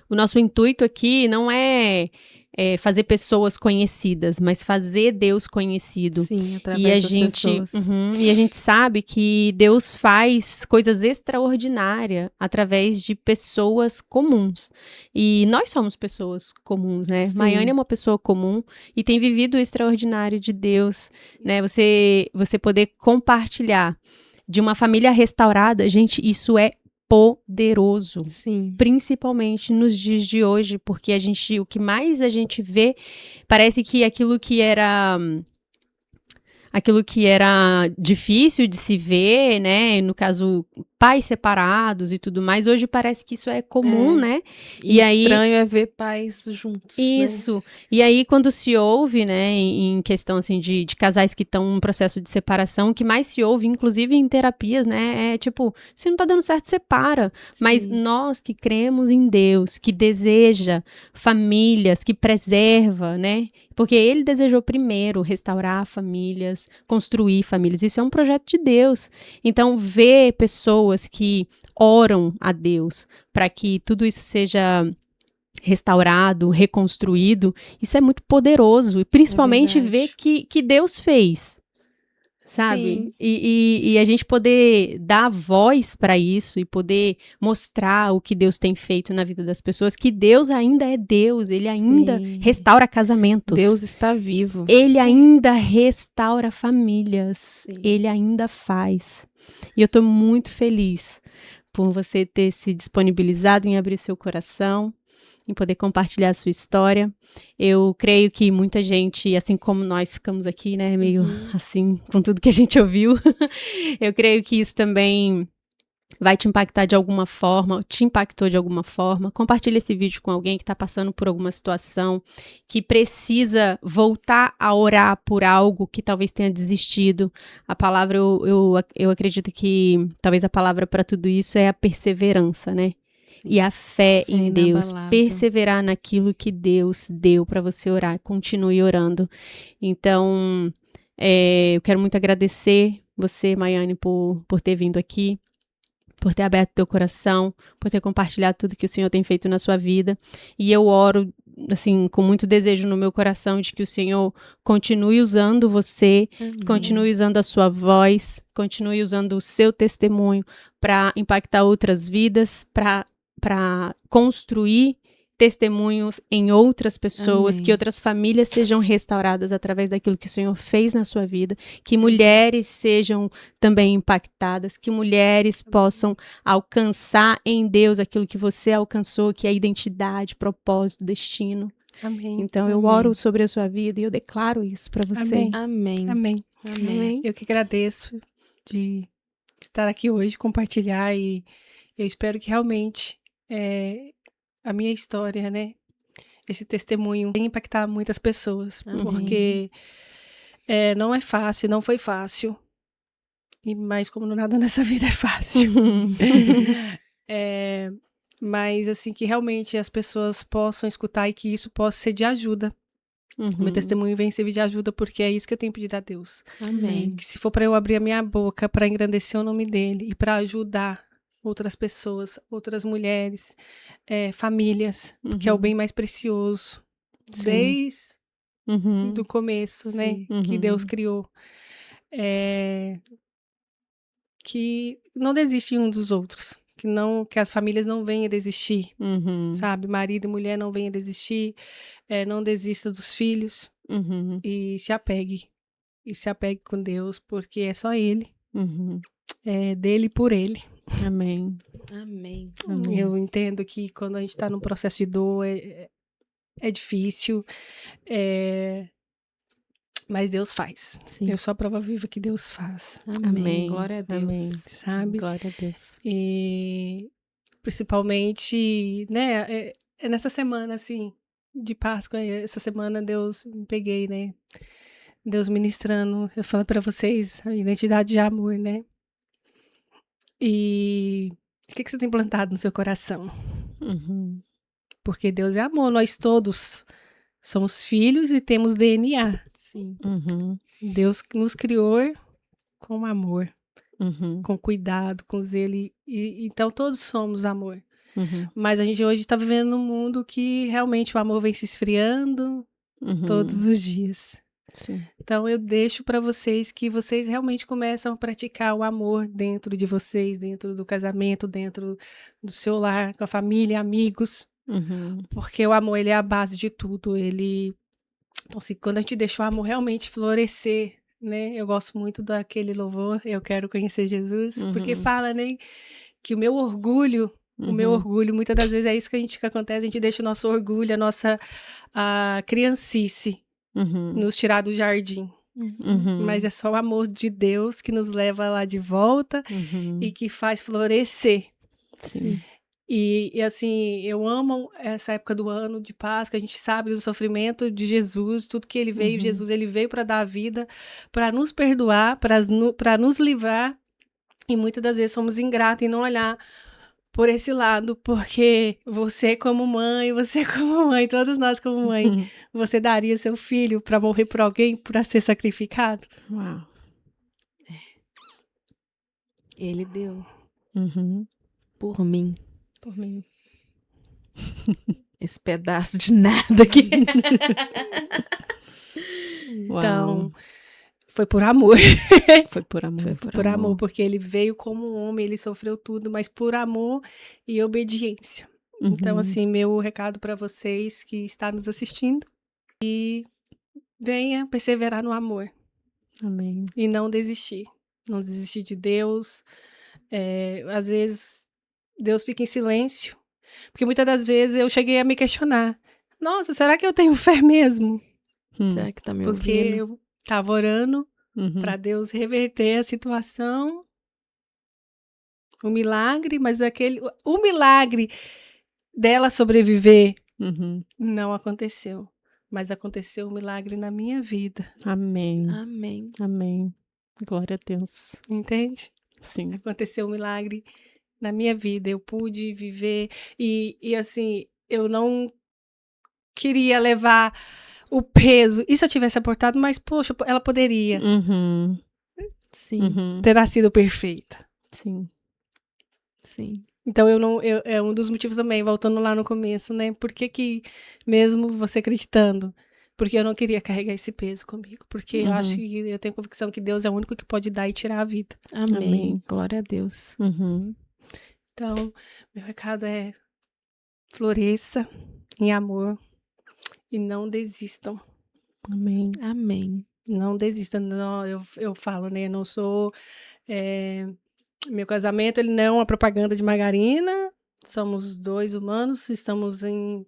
o nosso intuito aqui não é fazer pessoas conhecidas, mas fazer Deus conhecido.
Sim, através das pessoas.
E a gente sabe que Deus faz coisas extraordinárias através de pessoas comuns. E nós somos pessoas comuns, né?
Sim.
Maiane é uma pessoa comum e tem vivido o extraordinário de Deus, né? Você poder compartilhar de uma família restaurada, gente, isso é poderoso.
Sim.
Principalmente nos dias de hoje, porque o que mais a gente vê, parece que aquilo que era difícil de se ver, né, no caso, pais separados e tudo mais, hoje parece que isso é comum, né?
E aí, estranho é ver pais juntos.
Isso.
Né?
E aí, quando se ouve, né, em questão, assim, de casais que estão em um processo de separação, o que mais se ouve, inclusive em terapias, né, é tipo, se não tá dando certo, separa.
Sim.
Mas nós que cremos em Deus, que deseja famílias, que preserva, né, porque Ele desejou primeiro restaurar famílias, construir famílias. Isso é um projeto de Deus. Então, ver pessoas que oram a Deus para que tudo isso seja restaurado, reconstruído, isso é muito poderoso. E principalmente ver que Deus fez, sabe? E a gente poder dar voz para isso e poder mostrar o que Deus tem feito na vida das pessoas, que Deus ainda é Deus, Ele ainda restaura casamentos.
Deus está vivo.
Ele ainda restaura famílias. Ele ainda faz. E eu tô muito feliz por você ter se disponibilizado em abrir seu coração, em poder compartilhar a sua história. Eu creio que muita gente, assim como nós ficamos aqui, né, meio assim, com tudo que a gente ouviu, eu creio que isso também vai te impactar de alguma forma, te impactou de alguma forma. Compartilhe esse vídeo com alguém que está passando por alguma situação, que precisa voltar a orar por algo que talvez tenha desistido. A palavra, eu acredito que talvez a palavra para tudo isso é a perseverança, né? E a fé em Deus, perseverar naquilo que Deus deu para você orar, continue orando. Então, eu quero muito agradecer você, Maiane, por ter vindo aqui, por ter aberto teu coração, por ter compartilhado tudo que o Senhor tem feito na sua vida. E eu oro, assim, com muito desejo no meu coração de que o Senhor continue usando você, continue usando a sua voz, continue usando o seu testemunho para impactar outras vidas, para construir testemunhos em outras pessoas, que outras famílias sejam restauradas através daquilo que o Senhor fez na sua vida, que mulheres sejam também impactadas, que mulheres possam alcançar em Deus aquilo que você alcançou, que é identidade, propósito, destino.
Amém.
Então eu oro sobre a sua vida e eu declaro isso para você.
Amém.
Amém.
Amém.
Eu que agradeço de estar aqui hoje, compartilhar, e eu espero que realmente a minha história, né, esse testemunho venha impactar muitas pessoas, porque não é fácil, não foi fácil, mas como nada nessa vida é fácil. Mas assim, que realmente as pessoas possam escutar e que isso possa ser de ajuda. O meu testemunho vem servir de ajuda, porque é isso que eu tenho pedido a Deus.
Amém.
Que se for para eu abrir a minha boca para engrandecer o nome dele e para ajudar outras pessoas, outras mulheres, famílias, que é o bem mais precioso, desde do começo, né, que Deus criou. Que não desiste um dos outros, que as famílias não venham a desistir,
Uhum.
sabe? Marido e mulher não venham a desistir, não desista dos filhos
Uhum.
e se apegue. E se apegue com Deus, porque é só Ele,
Uhum.
é dele e por Ele.
Amém.
Amém.
Amém.
Eu entendo que quando a gente está num processo de dor, é difícil, mas Deus faz.
Sim.
Eu sou a prova viva que Deus faz,
Amém. Glória a Deus.
Amém.
sabe?
Glória a Deus.
E principalmente, né, é nessa semana, assim, de Páscoa, essa semana Deus me peguei, né? Deus ministrando, eu falando pra vocês, a identidade de amor, né? E o que você tem plantado no seu coração?
Uhum.
Porque Deus é amor, nós todos somos filhos e temos DNA.
Sim.
Uhum.
Deus nos criou com amor,
Uhum.
com cuidado, com zelo. Então todos somos amor.
Uhum.
Mas a gente hoje está vivendo num mundo que realmente o amor vem se esfriando
Uhum.
todos os dias.
Sim.
Então eu deixo para vocês que vocês realmente começam a praticar o amor dentro de vocês, dentro do casamento, dentro do seu lar, com a família, amigos.
Uhum.
Porque o amor, ele é a base de tudo. Então, assim, quando a gente deixa o amor realmente florescer, né? Eu gosto muito daquele louvor, Eu Quero Conhecer Jesus, porque
Uhum.
fala, né, que o meu orgulho, muitas das vezes é isso que acontece, a gente deixa o nosso orgulho, a criancice
Uhum.
nos tirar do jardim.
Uhum.
Mas é só o amor de Deus que nos leva lá de volta
Uhum.
e que faz florescer.
Sim.
E assim, eu amo essa época do ano de Páscoa, a gente sabe do sofrimento de Jesus, tudo que ele veio, Jesus, ele veio para dar a vida, para nos perdoar, para nos livrar, e muitas das vezes somos ingratos em não olhar por esse lado, porque você como mãe, todos nós como mãe,
Uhum.
você daria seu filho para morrer por alguém, para ser sacrificado?
Uau.
Ele deu
Uhum.
por mim
Por mim.
esse pedaço de nada aqui.
Então, foi por amor.
Foi por amor.
Foi
Por amor, porque ele veio como um homem, ele sofreu tudo, mas por amor e obediência.
Uhum.
Então, assim, meu recado para vocês que estão nos assistindo, e venha perseverar no amor
Amém.
e não desistir. Não desistir de Deus. Às vezes, Deus fica em silêncio, porque muitas das vezes eu cheguei a me questionar. Nossa, será que eu tenho fé mesmo?
Será que tá me
Porque
ouvindo?
eu estava orando
Uhum.
para Deus reverter a situação, o milagre, mas o milagre dela sobreviver
Uhum.
não aconteceu. Mas aconteceu um milagre na minha vida,
Amém.
Amém.
Amém. Glória a Deus.
entende?
Sim.
Aconteceu um milagre na minha vida. Eu pude viver e assim, eu não queria levar o peso. E se eu tivesse abortado, mas poxa, ela poderia
Uhum.
Sim,
Uhum.
ter nascido perfeita.
Sim.
sim.
Então é um dos motivos também, voltando lá no começo, né? Por que mesmo você acreditando? Porque eu não queria carregar esse peso comigo. Porque eu acho que eu tenho convicção que Deus é o único que pode dar e tirar a vida.
Amém.
Amém.
Glória a Deus.
Uhum.
Então, meu recado é floresça em amor e não desistam.
Amém.
Amém.
Não desistam. Não, eu falo, né? Eu não sou. Meu casamento, ele não é uma propaganda de margarina. Somos dois humanos, estamos em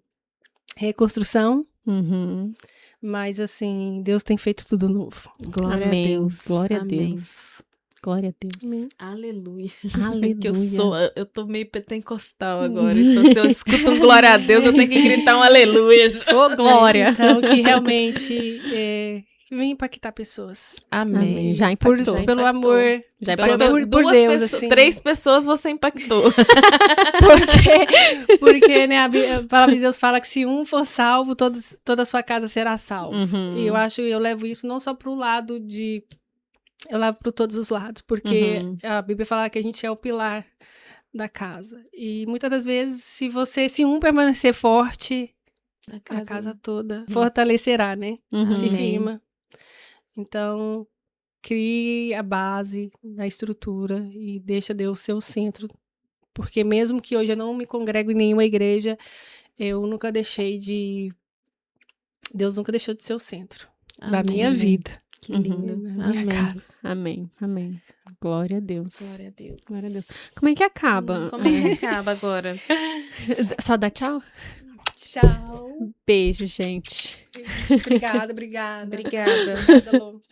reconstrução.
Uhum.
Mas, assim, Deus tem feito tudo novo.
Glória
Amém.
a Deus.
Glória a
Amém.
Deus. Glória a Deus.
Amém.
Aleluia.
Aleluia.
Que eu tô meio pentecostal agora. Então, se eu escuto um glória a Deus, eu tenho que gritar um aleluia.
Ô, glória.
Então, que realmente vem impactar pessoas.
Amém.
Amém. Já impactou.
Pelo
impactou.
amor.
Já
Impactou
impactou.
por
duas
Deus,
pessoas,
assim.
3 pessoas você impactou.
Porque né, a palavra de Deus fala que se um for salvo, toda a sua casa será salva.
Uhum.
E eu levo isso não só pro lado de... Eu levo para todos os lados, porque a Bíblia fala que a gente é o pilar da casa. E muitas das vezes, se um permanecer forte, a casa toda fortalecerá, né?
Uhum.
Se
Amém.
firma. Então, crie a base, a estrutura e deixa Deus ser o centro Porque mesmo que hoje eu não me congrego em nenhuma igreja, eu nunca deixei de... Deus nunca deixou de ser o centro da minha
Amém.
vida.
Que lindo.
Na minha
Amém.
casa.
Amém, amém. Glória a Deus.
Glória a Deus.
Glória a Deus. Como é que acaba?
Como é que acaba agora?
Só dá tchau?
Tchau.
Beijo, gente.
Obrigada.
Obrigada.
Obrigada, Lô.